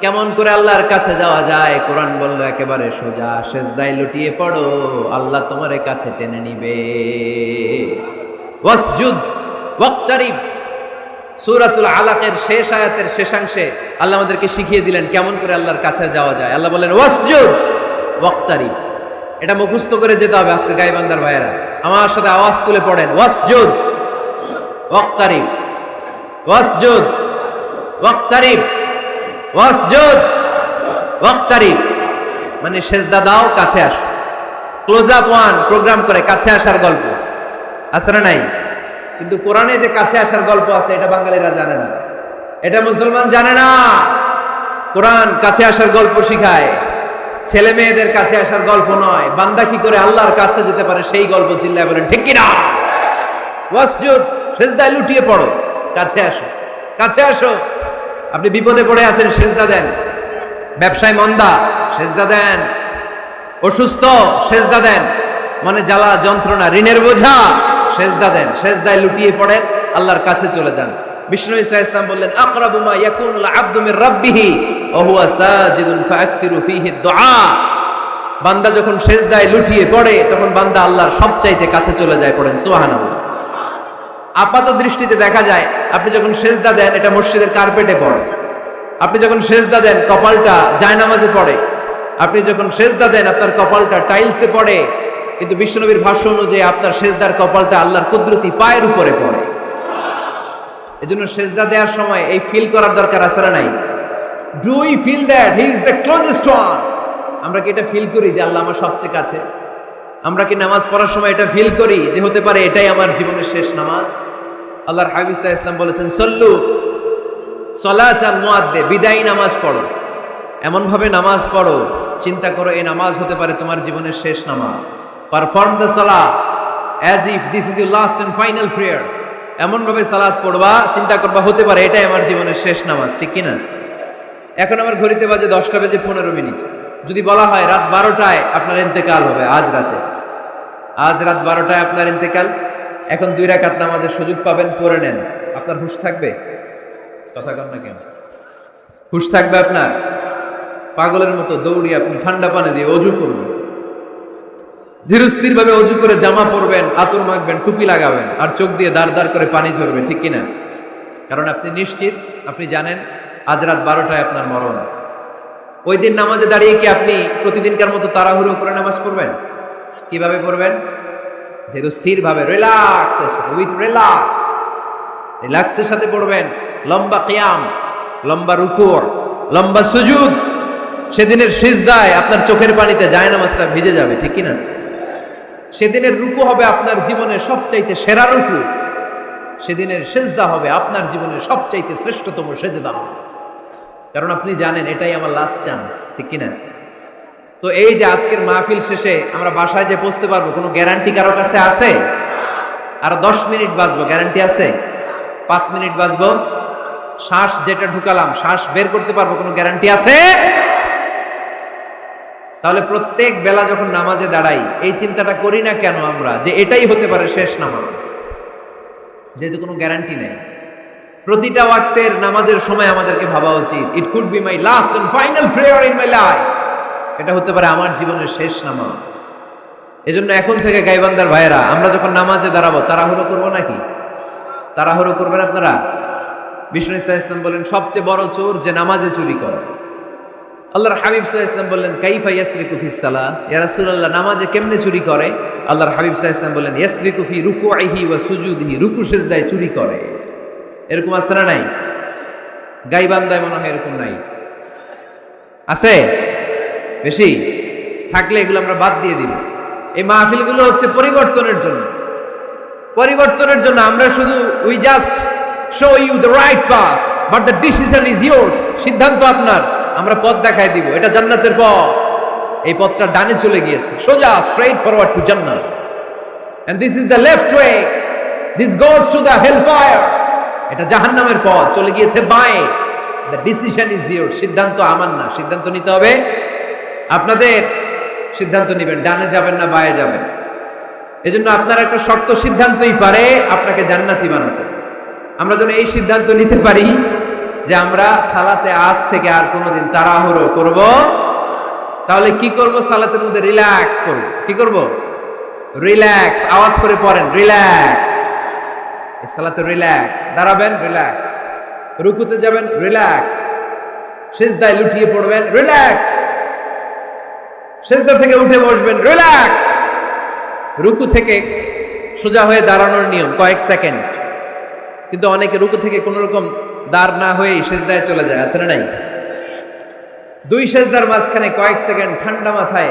কেমন করে আল্লাহর কাছে যাওয়া যায়? কোরআন বলল একেবারে সোজা, সিজদায় লুটিয়ে পড়ো, আল্লাহ তোমার কাছে টেনে নিবে। ওয়াসজুদ ওয়াক্তারিব। সূরাতুল আলাকের শেষ আয়াতের শেষাংশে আল্লাহ আমাদেরকে শিখিয়ে দিলেন কেমন করে আল্লাহর কাছে যাওয়া যায়। আল্লাহ বলেন ওয়াসজুদ ওয়াক্তারিব। এটা মুখস্থ করে যেতে হবে আজকে গায়বান্দার ভাইয়েরা। আমার সাথে আওয়াজ তুলে পড়েন, ওয়াসজুদ ওয়াক্তারিব, ওয়াসজুদ ওয়াক্তারিব, ওয়াসজুদ ওয়াক্তারিব। মানে সেজদা দাও, কাছে আসো। ক্লোজ আপ ওয়ান প্রোগ্রাম করে কাছে আসার গল্প আছে না নাই? কিন্তু কোরআনে যে কাছে আসার গল্প আছে এটা বাঙালিরা জানে না, এটা মুসলমান জানে না। কোরআন কাছে আসার গল্প শিখায়, ছেলে মেয়েদের কাছে আসার গল্প নয়। বান্দা কি করে আল্লাহর কাছে যেতে পারে সেই গল্প। চিল্লায় বলেন ঠিক কিনা? ওয়াসজুদ, সিজদায় লুটিয়ে পড়ো, কাছে আসো, কাছে আসো। আপনি বিপদে পড়ে আছেন, সিজদা দেন। ব্যবসায় মন্দা, সিজদা দেন। অসুস্থ, সিজদা দেন। মানে জ্বালা যন্ত্রণা, ঋণের বোঝা, সিজদা দেন। সিজদায় লুটিয়ে পড়েন, আল্লাহর কাছে চলে যান। বিষ্ণু ঈসা ইসলাম বললেন আকরাবু মা ইয়াকুনুল আবদু মির রাব্বিহি ওয়া হুয়া সাজিদুন ফাআকসিরু ফীহি দুআ। বান্দা যখন সিজদায় লুটিয়ে পড়ে তখন বান্দা আল্লাহর সবচাইতে কাছে চলে যায়। পড়েন সুবহানাল্লাহ। আপাত দৃষ্টিতে দেখা যায় আপনি যখন সিজদা দেন এটা মসজিদের কার্পেটে পড়ে, আপনি যখন সিজদা দেন কপালটা জায়নামাজে পড়ে, আপনি যখন সিজদা দেন আপনার কপালটা টাইলসে পড়ে। কিন্তু বিশ্বনবীর ভাষ্য অনুযায়ী আপনার সিজদার কপালটা আল্লাহর কুদরতি পায়ের উপরে পড়ে। এজন্য সিজদা দেওয়ার সময় এই ফিল করার দরকার আছে না নাই? Do we feel that he is the closest one? আমরা কি এটা ফিল করি যে আল্লাহ আমার সবচেয়ে কাছে? আমরা কি নামাজ পড়ার সময় এটা ফিল করি যে হতে পারে এটাই আমার জীবনের শেষ নামাজ? আল্লাহর হাবিব সাল্লাল্লাহু আলাইহি ওয়াসাল্লাম বলেছেন সল্লু সলাতান মুআদ্দে, বিদায়ী নামাজ পড়ো, এমন ভাবে নামাজ পড়ো চিন্তা করো এই নামাজ হতে পারে তোমার জীবনের শেষ নামাজ। পারফর্ম দ্য সালাহ as if this is your last and final prayer, এমন ভাবে সালাত পড়বা, চিন্তা করবা হতে পারে এটাই আমার জীবনের শেষ নামাজ, ঠিক কিনা? এখন আমার ঘড়িতে বাজে 10:15। যদি বলা হয় রাত 12টায় আপনার ইন্তেকাল হবে, আজ রাত 12টায় আপনার ইন্তেকাল, এখন 2 রাকাত নামাজের সুযোগ পাবেন, পড়ে নেন, আপনার হুঁশ থাকবে? কথা কন না কেন? হুঁশ থাকবে আপনার? পাগলের মতো দৌড়ি আপনি ঠান্ডা পানি দিয়ে অজু করবেন, ধীরস্থির ভাবে অজু করে জামা পরবেন, আতর মাখবেন, টুপি লাগাবেন, আর চোখ দিয়ে দাঁড় দাঁড় করে পানি ঝরবে, ঠিক কিনা? কারণ আপনি নিশ্চিত, আপনি জানেন আজ রাত 12টায় আপনার মরণ। ওই দিন নামাজে দাঁড়িয়ে কি আপনি প্রতিদিনকার মতো তাড়াহুড়ো করে নামাজ পড়বেন? কিভাবে পড়বেন? ধীরস্থির ভাবে, রিল্যাক্সের সাথে পড়বেন। লম্বা কিয়াম, লম্বা রুকু, লম্বা সুজুদ। সেদিনের সিজদায় আপনার চোখের পানিতে জায়নামাজটা ভিজে যাবে, ঠিক কিনা? সেদিনের রুকু হবে আপনার জীবনের সবচাইতে সেরা রুকু, সেদিনের সিজদা হবে আপনার জীবনের সবচাইতে শ্রেষ্ঠতম সেজদা, কারণ আপনি জানেন এটাই আমার লাস্ট চান্স, ঠিক কিনা? তো এই যে আজকের মাহফিল শেষে আমরা বাসায় যে পৌঁছতে পারবো, কোনো গ্যারান্টি কারো কাছে আছে? আর 10 মিনিট বাঁচবো, গ্যারান্টি আছে? 5 মিনিট বাঁচবো, শ্বাস যেটা ঢুকালাম শ্বাস বের করতে পারবো, কোনো গ্যারান্টি আছে? তাহলে প্রত্যেক বেলা যখন নামাজে দাঁড়াই এই চিন্তাটা করি না কেন আমরা, যে এটাই হতে পারে শেষ নামাজ, যেহেতু কোনো গ্যারান্টি নেই। প্রতিটা ওয়াক্তের নামাজের সময় আমাদেরকে ভাবা উচিত, it could be my last and final prayer in my life, এটা হতে পারে আমার জীবনের শেষ নামাজ। এজন্য এখন থেকে গাইবান্দার ভাইয়েরা, আমরা যখন নামাজে দাঁড়াবো তাড়াহুড়ো করবো নাকি? তাড়াহুড়ো করবেন আপনারা? বিষ্ণু সাল্লাল্লাহু আলাইহি ওয়াসাল্লাম বলেন সবচেয়ে বড় চোর যে নামাজে চুরি করে। আল্লাহর হাবিব সাল্লাল্লাহু আলাইহি ওয়াসাল্লাম বললেন কাইফা ইয়াসরিকু ফিস সালাহ, ইয়া রাসূলুল্লাহ নামাজে কেমনে চুরি করে? আল্লাহর হাবিব সাল্লাল্লাহু আলাইহি ওয়াসাল্লাম বললেন ইয়াসরিকু ফি রুকুইহি ওয়া সুজুদিহি, রুকু সিজদায় চুরি করে। এরকম আছে না নাই? গাইবান্দায় মনে হয় এরকম নাই, আছে বেশি? থাকলে এগুলো আমরা বাদ দিয়ে দিব। এই মাহফিলগুলো হচ্ছে পরিবর্তনের জন্য। আমরা শুধু we just show you the right path, but the decision is yours. সিদ্ধান্ত আপনার, আমরা পথ দেখাই দিব, এটা জান্নাতের পথ। এই পথটা ডানে চলে গিয়েছে, সোজা স্ট্রেইট ফরওয়ার্ড টু জান্নাত, and this is the left way, this goes to the hell fire. এটা জাহান্নামের পথ, চলে গিয়েছে বাঁয়ে। The decision is yours. সিদ্ধান্ত আমার না, সিদ্ধান্ত নিতে হবে আপনাদের। সিদ্ধান্ত নেবেন, ডানে যাবেন না বাঁয়ে যাবেন। এজন্য আপনার একটা শক্ত সিদ্ধান্তই পারে আপনাকে জান্নাতি বানাতে। আমরা যেন এই সিদ্ধান্ত নিতে পারি যে আমরা সালাতে আজ থেকে আর কোনোদিন তাড়াহুড়ো করব। তাহলে কি করব? সালাতের মধ্যে রিল্যাক্স করব। কি করব? রিল্যাক্স। আওয়াজ করে পড়েন, রিল্যাক্স। এই সালাতে রিল্যাক্স। দাঁড়াবেন, রিল্যাক্স। রুকুতে যাবেন, রিল্যাক্স। সিজদায় লুটিয়ে পড়বেন, রিল্যাক্স। সিজদা থেকে উঠে বসবেন, রিল্যাক্স। রুকু থেকে সোজা হয়ে দাঁড়ানোর নিয়ম কয়েক সেকেন্ড, কিন্তু অনেকে রুকু থেকে কোন রকম দাঁড় না হয়ে সিজদায় চলে যায়, আছে না নাই? 2 সিজদার মাঝখানে কয়েক সেকেন্ড ঠান্ডা মাথায়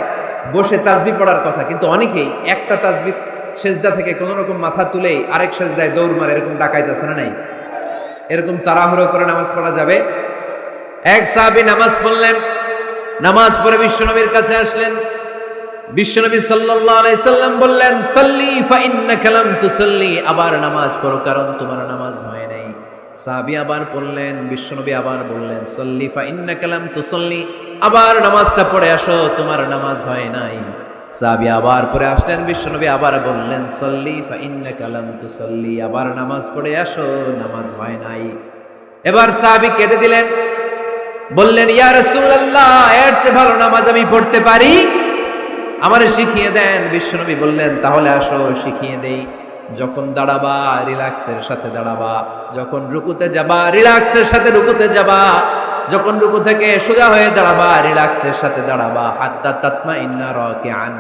বসে তাসবিহ পড়ার কথা, কিন্তু অনেকেই একটা তাসবিহ সিজদা থেকে কোন রকম মাথা তুলেই আরেক সিজদায় দৌড় মারে, এরকম ডাকাইতেছে না নাই? এরকম তাড়াহুড়ো করে নামাজ পড়া যাবে? এক সাহাবী নামাজ পড়লেন, নামাজ পড়ে বিশ্বনবীর কাছে আসলেন। বিশ্বনবী সাল্লাল্লাহু আলাইহি সাল্লাম বললেন সাল্লি ফা ইন্নাকা লাম তুসাল্লি, আবার নামাজ পড়ো কারণ তোমার নামাজ হয় নাই। সাহাবী আবার পড়লেন, বিশ্বনবী আবার বললেন সাল্লি ফা ইন্নাকা লাম তুসাল্লি, আবার নামাজটা পড়ে আসো তোমার নামাজ হয় নাই। সাহাবী আবার পড়ে আসলেন, বিশ্বনবী আবার বললেন সাল্লি ফা ইন্নাকা লাম তুসাল্লি, আবার নামাজ পড়ে আসো নামাজ হয় নাই। এবার সাহাবী কেঁদে দিলেন, বললেন ইয়া রাসূলুল্লাহ এর চেয়ে ভালো নামাজ আমি পড়তে পারি, আমারে শিখিয়ে দেন। বিশ্বনবী বললেন তাহলে আসো শিখিয়ে দেই। যখন দাঁড়াবা রিল্যাক্সের সাথে দাঁড়াবা, যখন রুকুতে যাবা রিল্যাক্সের সাথে রুকুতে যাবা, যখন রুকু থেকে সোজা হয়ে দাঁড়াবা রিল্যাক্সের সাথে দাঁড়াবা। হাত্তা তাতমাইন্না রাকিআন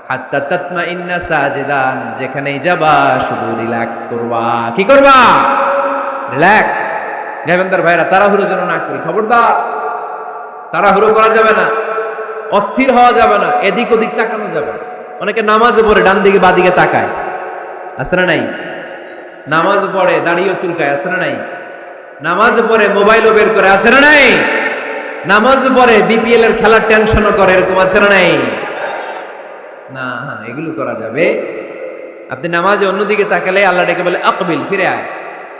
হাত্তা তাতমাইন্না সাজিদান, যেখানেই যাবা শুধু রিল্যাক্স করবা। কি করবা? রিল্যাক্স। গাইবান্দার ভাইরা, তাড়াহুড়ো যেন না করি, খবরদার। তাড়াহুড়ো করা যাবে না, অস্থির হওয়া যাবে না, এদিক ওদিক তাকানো যাবে না। অনেকে নামাজে পড়ে ডান দিকে বা দিকে তাকায়, আছে না নাই? নামাজ পড়ে দাঁড়িয়েও চুলকায়, আছে না নাই? নামাজ পড়ে মোবাইলও বের করে, আছে না নাই? নামাজ পড়ে বিপিএল এর খেলার টেনশনও করে, এরকম আছে না নাই? না, এগুলো করা যাবে। আপনি নামাজে অন্যদিকে তাকালে আল্লাহ ডেকে বলে আকবিল, ফিরে আয়।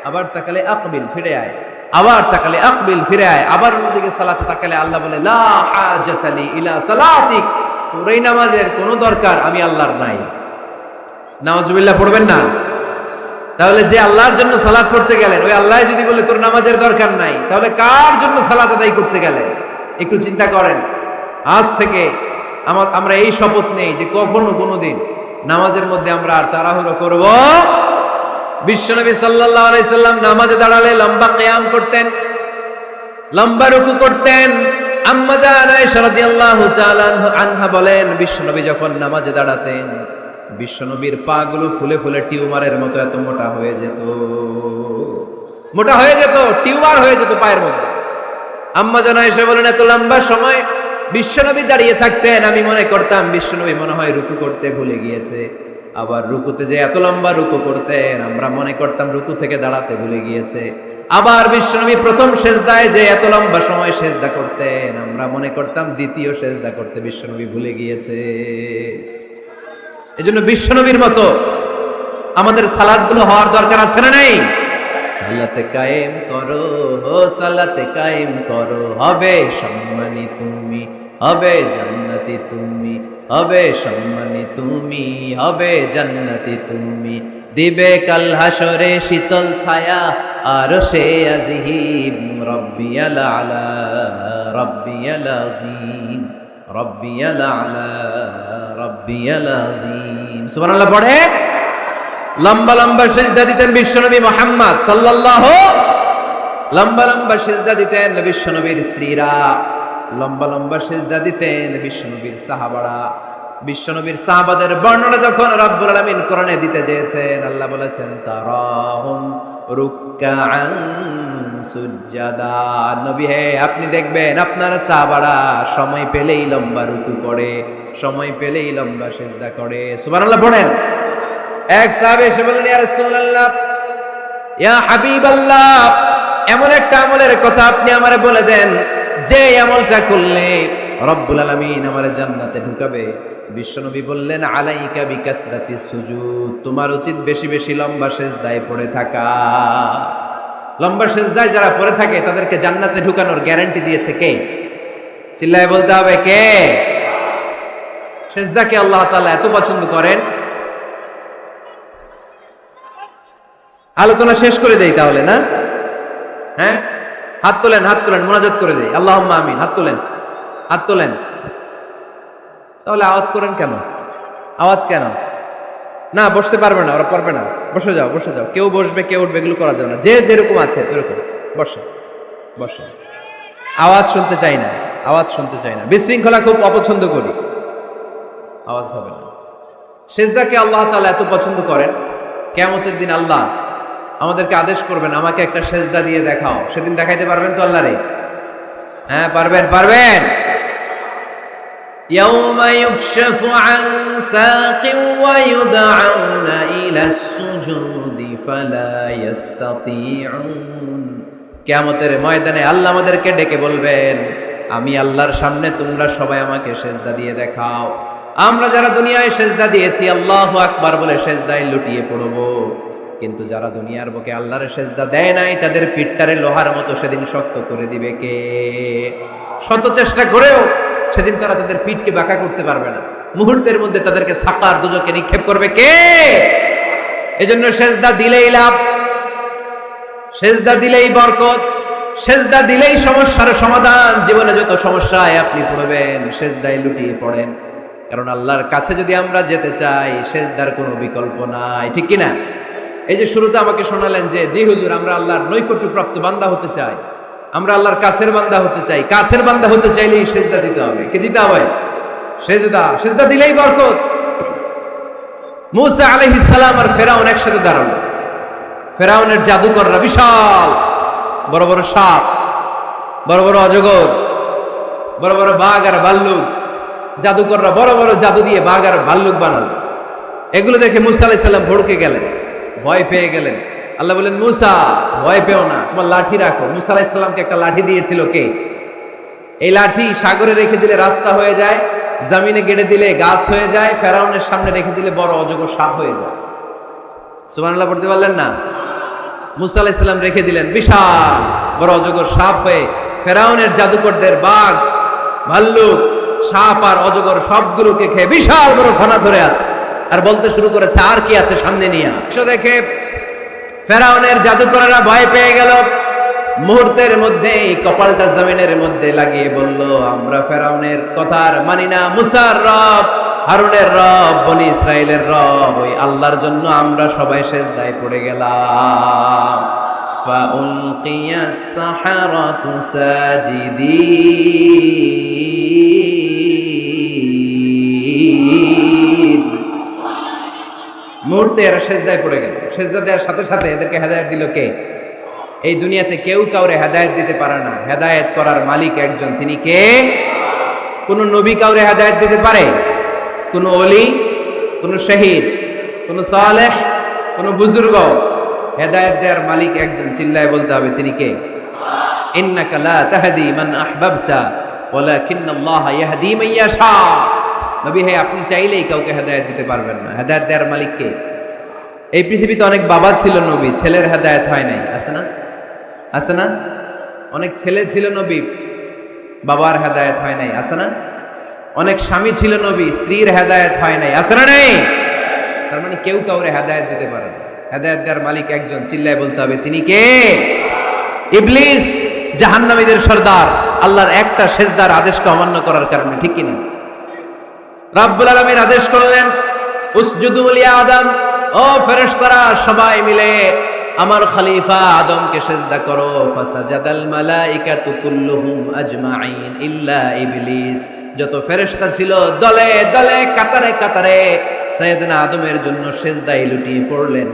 আবার তাকালে আকবিল ফিরে আয়, আবার তাকালে আকবিল ফিরে আয়, আবার অন্যদিকে সালাতে তাকালে আল্লাহ বলে লা হাজাতা লি ইলা সালাতিক, তোর এই নামাজের কোনো দরকার আমি আল্লাহর নাই। নাউজুবিল্লাহ পড়বেন না? তাহলে যে আল্লাহর জন্য সালাত পড়তে গেলেন, ওই আল্লাহ যদি বলে তোর নামাজের দরকার নাই, তাহলে কার জন্য সালাত আদায় করতে গেলেন? একটু চিন্তা করেন। আজ থেকে আমরা এই শপথ নেই যে কখনো কোনোদিন নামাজের মধ্যে আমরা আর তাড়াহুড়ো করব। বিশ্বনবী সাল্লাল্লাহু আলাইহি সাল্লাম নামাজে দাঁড়ালে লম্বা কিয়াম করতেন, লম্বা রুকু করতেন। আম্মা জান আয়েশা রাদিয়াল্লাহু তাআলা আনহা বলেন, বিশ্বনবী যখন নামাজে দাঁড়াতেন, বিশ্বনবীর পা গুলো ফুলে ফুলে টিউমারের মতো এত মোটা হয়ে যেত, মোটা হয়ে যেত, টিউমার হয়ে যেত পায়ের মধ্যে। আম্মা জান আয়েশা বলেন, এত লম্বা সময় বিশ্বনবী দাঁড়িয়ে থাকতেন, আমি মনে করতাম বিশ্বনবী মনে হয় রুকু করতে ভুলে গিয়েছে। আবার রুকুতে যে এত লম্বা রুকু করতেন, আমরা মনে করতাম রুকু থেকে দাঁড়াতে ভুলে গিয়েছে। আবার বিশ্বনবী প্রথম সেজদায় যে এত লম্বা সময় সেজদা করতেন, আমরা মনে করতাম দ্বিতীয় সেজদা করতে বিশ্বনবী ভুলে গিয়েছে। এজন্য বিশ্বনবীর মতো আমাদের সালাতগুলো হওয়ার দরকার আছে না নাই? সালাতে কায়েম করো, ও সালাতে কায়েম করো, হবে সম্মানী তুমি, হবে জান্নাতি তুমি, হবে সম্মানী তুমি, হবে জান্নাতি তুমি, দিবে কাল হাসরে শীতল ছায়া আরশে আজিম, রব্বিয়াল আলা রব্বিয়াল আযীম, রব্বিয়াল আলা রব্বিয়াল আযীম। সুবহানাল্লাহ পড়ে লম্বা লম্বা সিজদা দিতেন বিশ্বনবী মুহাম্মদ সাল্লাল্লাহু, লম্বা লম্বা সিজদা দিতেন বিশ্বনবীর স্ত্রীরা, লম্বা লম্বা সিজদা দিতেন বিশ্বনবীর সাহাবারা। বিশ্বনবীর সাহাবাদের বর্ণনা যখন রব্বুল আলামিন কোরআনে দিতে চেয়েছেন, আল্লাহ বলেছেন তারাহুম রুকআন সুজদা, নবী হে আপনি দেখবেন আপনার সাহাবারা সময় পেলেই লম্বা রুকু করে, সময় পেলেই লম্বা সিজদা করে। সুবহানাল্লাহ পড়েন। এক সাহাবী এসে বললেন, ইয়া রাসূলুল্লাহ, ইয়া হাবিবাল্লাহ, এমন একটা আমলের কথা আপনি আমারে বলে দেন যে আমলটা করলে রব্বুল আলামিন আমারে জান্নাতে ঢুকাবে। বিশ্বনবী বললেন, আলাইকা বিকাসরাতি সুজুদ, তোমার উচিত বেশি বেশি লম্বা সিজদায় পড়ে থাকা। লম্বা সিজদায় যারা পড়ে থাকে তাদেরকে জান্নাতে ঢুকানোর গ্যারান্টি দিয়েছে কে? চিল্লায় বলতে হবে কে? সিজদাকে আল্লাহ তাআলা এত পছন্দ করেন। আলোচনা শেষ করে দেই তাহলে, না? হ্যাঁ, হাত তোলেন, হাত তোলেন, মুনাজাত করে দেই। আল্লাহুম্মা আমিন। হাত তোলেন, হাত তোলেন। তাহলে আওয়াজ করেন কেন? আওয়াজ কেন? না, বসতে পারবে না, ওরা পারবে না। বসে যাও, বসে যাও। কেউ বসবে, কেউ উঠবে, এগুলো করা যাবে না। যে যেরকম আছে এরকম বসে, বসে। আওয়াজ শুনতে চাই না, আওয়াজ শুনতে চাই না। বিশৃঙ্খলা খুব অপছন্দ করি, আওয়াজ হবে না। সিজদাকে আল্লাহ তাআলা এত পছন্দ করেন, কিয়ামতের দিন আল্লাহ আমাদেরকে আদেশ করবেন, আমাকে একটা সিজদা দিয়ে দেখাও। সেদিন দেখাইতে পারবেন তো আল্লাহরে? হ্যাঁ, পারবেন, পারবেন। ইয়াউমা ইউকশাফু আন সাকিন ওয়া ইউদআউনা ইলাস সুজুদি ফালা ইস্তাতিউন, কিয়ামতের ময়দানে আল্লাহ আমাদেরকে ডেকে বলবেন, আমি আল্লাহর সামনে তোমরা সবাই আমাকে সিজদা দিয়ে দেখাও। আমরা যারা দুনিয়ায় সিজদা দিয়েছি আল্লাহু আকবার বলে সিজদায় লুটিয়ে পড়ব, কিন্তু যারা দুনিয়ার বুকে আল্লাহর সিজদা দেয় নাই তাদের পিঠটারে লোহার মতো সেদিন শক্ত করে দিবে কে? শত চেষ্টা করেও সেদিন তারা তাদের পিঠকে বাঁকা করতে পারবে না। মুহূর্তের মধ্যে তাদেরকে সাকার দুজকে নিক্ষেপ করবে কে? এজন্য সিজদা দিলেই লাভ, সিজদা দিলেই বরকত, সিজদা দিলেই সমস্যার সমাধান। জীবনে যত সমস্যায় আপনি পড়বেন সিজদায় লুটিয়ে পড়েন, কারণ আল্লাহর কাছে যদি আমরা যেতে চাই সিজদার কোনো বিকল্প নাই, ঠিক কি না? এই যে শুরুতে আমাকে শোনালেন যে জি হুজুর, আমরা আল্লাহর নৈকট্যপ্রাপ্ত বান্দা হতে চাই, আমরা আল্লাহর কাছের বান্দা হতে চাই। কাছের বান্দা হতে চাইলেই সিজদা দিতে হবে। কে দিতে হবে? সিজদা। সিজদা দিলেই বরকত। মুসা আলাইহিস সালাম আর ফেরাউন একসাথে দাঁড়ালো। ফেরাউনের জাদুকররা বিশাল বড় বড় সাপ, বড় বড় অজগর, বড় বড় বাঘ আর ভাল্লুক, জাদুকররা বড় বড় জাদু দিয়ে বাঘ আর ভাল্লুক বানালো। এগুলো দেখে মুসা আলাইহিস সালাম ভড়কে গেলেন, ভয় পেয়ে গেলেন। আল্লাহ বলেন, মুসা ভয় পেও না, তোমার লাঠি রাখো। মুসা আলাইহিস সালামকে একটা লাঠি দিয়েছিল কে? এই লাঠি সাগরে রেখে দিলে রাস্তা হয়ে যায়, জমিনে গেড়ে দিলে গাছ হয়ে যায়, ফেরাউনের সামনে রেখে দিলে বড় অজগর সাপ হয়ে যায়। সুবহানাল্লাহ পড়তে পারলেন না? মুসা আলাইহিস সালাম রেখে দিলেন বিশাল বড় অজগর সাপ হয়ে ফেরাউনের জাদুকরদের বাঘ ভাল্লুক সাপ আর অজগর সবগুলোকে খেয়ে বিশাল বড় ফনা ধরে আছে আর বলতে শুরু করেছে আর কি আছে সামনে নিয়ে দেখে ফেরাউনের জাদুকরেরা ভয় পেয়ে গেল। মুহূর্তের মধ্যেই কপালটা জমিনের মধ্যে লাগিয়ে বলল, আমরা ফেরাউনের কথা আর মানি না। মুসার রব, হারুনের রব, বনি ইসরাইলের রব, ওই আল্লাহর জন্য আমরা সবাই সিজদায় পড়ে গেলাম। ফাউলকিয়াস সাহারাতু সাজিদিন। মুহূর্তে এরা সিজদায় পড়ে গেল। সিজদা দেওয়ার সাথে সাথে এদেরকে হেদায়েত দিল কে? এই দুনিয়াতে কেউ কাউরে হেদায়েত দিতে পারে না, হেদায়েত করার মালিক একজন, তিনি কে? কোন নবী কাউরে হেদায়েত দিতে পারে? কোন ওলি, কোন শহীদ, কোন সালেহ, কোন বুজুর্গ? হেদায়েত দেওয়ার মালিক একজন, চিল্লায় বলতে হবে তিনি কে? ইন্নাকা লা তাহদি মান আহবাবতা ওয়ালাকিন্নাল্লাহা ইয়াহদি মান ইয়াশা। নবী হে, আপনি চাইলেই কাউকে হেদায়েত দিতে পারবেন না, হেদায়েত দেওয়ার মালিক কে? এই পৃথিবীতে অনেক বাবা ছিল নবী, ছেলের হেদায়েত হয় নাই, আছে না? আছে না? অনেক ছেলে ছিল নবী, বাবার হেদায়েত হয় নাই, আছে না? অনেক স্বামী ছিল নবী, স্ত্রীর হেদায়েত হয় নাই, আছে না? নেই? তার মানে কেউ কাউরে হেদায়েত দিতে পারে না। হেদায়েত দেওয়ার মালিক একজন, চিল্লায় বলতে হবে তিনি কে? ইবলিস জাহান্নামীদের সর্দার, আল্লাহর একটা সেজদার আদেশকে অমান্য করার কারণে, ঠিক কিনা? রাব্বুল আলামিন আদেশ করলেন, উসজুদু লি আদম, ও ফেরেশতারা সবাই মিলে আমার খলিফা আদমকে সিজদা করো। ফাসাজাদাল মালাইকাতু কুল্লুহুম আজমাইন ইল্লা ইবলিস। যত ফেরেশতা ছিল দলে দলে কাতারে কাতারে সাইয়েদনা আদমের জন্য সিজদায় লুটিয়ে পড়লেন,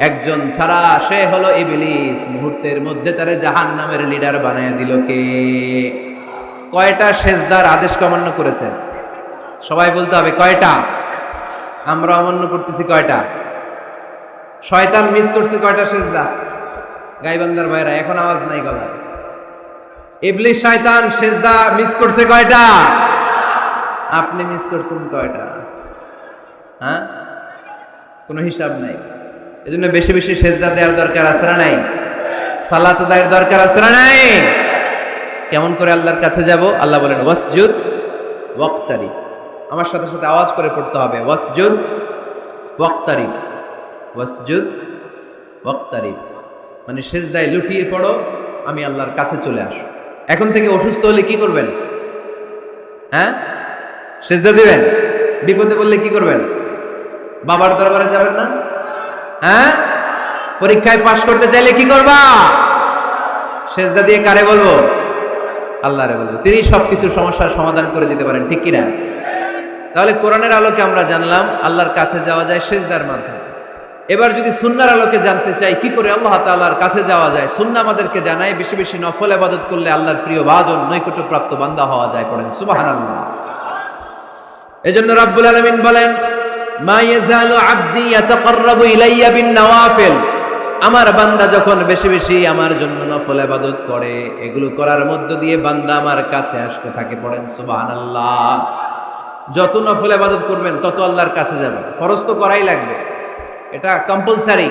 একজন ছাড়া, সে হলো ইবলিস। মুহূর্তের মধ্যে তারে জাহান্নামের লিডার বানায় দিল কে? কয়টা সিজদার আদেশকে অমান্য করেছে? সবাই বলতে হবে কয়টা? আমরা অমান্য করতেছি কয়টা? শয়তান মিস করছে কয়টা সিজদা? গাইবান্দার ভাইরা এখন আওয়াজ নাই গলায়। ইবলিস শয়তান সিজদা মিস করছে কয়টা? আপনি মিস করছেন কয়টা? হ্যাঁ, কোনো হিসাব নাই। এজন্য বেশি বেশি সিজদা দেওয়ার দরকার আছে না নাই? সালাত আদায়ের দরকার আছে না নাই? কেমন করে আল্লাহর কাছে যাব? আল্লাহ বলেন ওয়াসজুদ ওয়াক্তারিব। আমার সাথে সাথে আওয়াজ করে পড়তে হবে, ওয়াসজুদ ওয়াক্তারিব, ওয়াসজুদ ওয়াক্তারিব। মানে সিজদায় লুটিয়ে পড়ো, আমি আল্লাহর কাছে চলে আসো। এখন থেকে অসুস্থ হলে কি করবেন? হ্যাঁ, সিজদা দিবেন। বিপদে পড়লে কি করবেন? বাবার দরবারে যাবেন না? হ্যাঁ, পরীক্ষায় পাশ করতে চাইলে কি করবা? সিজদা দিয়ে কারে বলবো? আল্লাহরে বলবো। তিনি সবকিছুর সমস্যার সমাধান করে দিতে পারেন, ঠিক কিনা? তাহলে কোরআনের আলোকে আমরা জানলাম আল্লাহর কাছে যাওয়া যায় সিজদার মাধ্যমে। এবার যদি সুন্নাহর আলোকে জানতে চাই কি করে আল্লাহ তাআলার কাছে যাওয়া যায়, সুন্নাহ আমাদেরকে জানায় বেশি বেশি নফল ইবাদত করলে আল্লাহর প্রিয় ভাজন নৈকট্যপ্রাপ্ত বান্দা হওয়া যায়। পড়েন সুবহানাল্লাহ। এজন্য রাব্বুল আলামিন বলেন, মা ইয়াজালু আবদি ইয়াতাকাররাবু ইলাইয়া বিন নওয়াফিল। আমার বান্দা যখন বেশি বেশি আমার জন্য নফল ইবাদত করে, এগুলো করার মধ্য দিয়ে বান্দা আমার কাছে আসতে থাকে। পড়েন সুবহানাল্লাহ। যত নফল ইবাদত করবেন তত আল্লাহর কাছে যাবেন। ফরজ তো করাই লাগবে, এটা কম্পালসারি,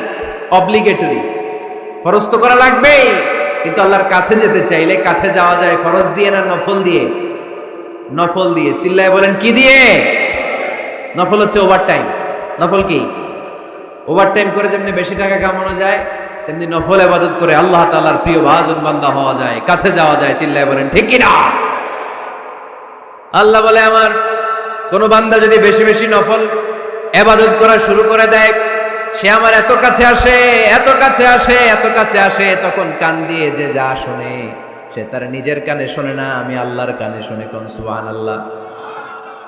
অব্লিগেটরি। ফরজ তো করা লাগবেই, কিন্তু আল্লাহর কাছে যেতে চাইলে কাছে যাওয়া যায় ফরজ দিয়ে না নফল দিয়ে? নফল দিয়ে। চিল্লায় বলেন কি দিয়ে? নফল হচ্ছে ওভারটাইম। নফল কি? ওভারটাইম করে যেমনি বেশি টাকা কামানো যায়, তেমনি নফল ইবাদত করে আল্লাহ তাআলার প্রিয় ভাজন বান্দা হওয়া যায়, কাছে যাওয়া যায়। চিল্লায় বলেন ঠিক কি না? আল্লাহ বলে, আমার কোন বান্দা যদি বেশি বেশি নফল ইবাদত করা শুরু করে দেয়, সে আমার এত কাছে আসে, এত কাছে আসে, এত কাছে আসে, তখন কান দিয়ে যে যা শোনে সে তার নিজের কানে শোনে না, আমি আল্লাহর কানে শোনে। কোন সুবহানাল্লাহ।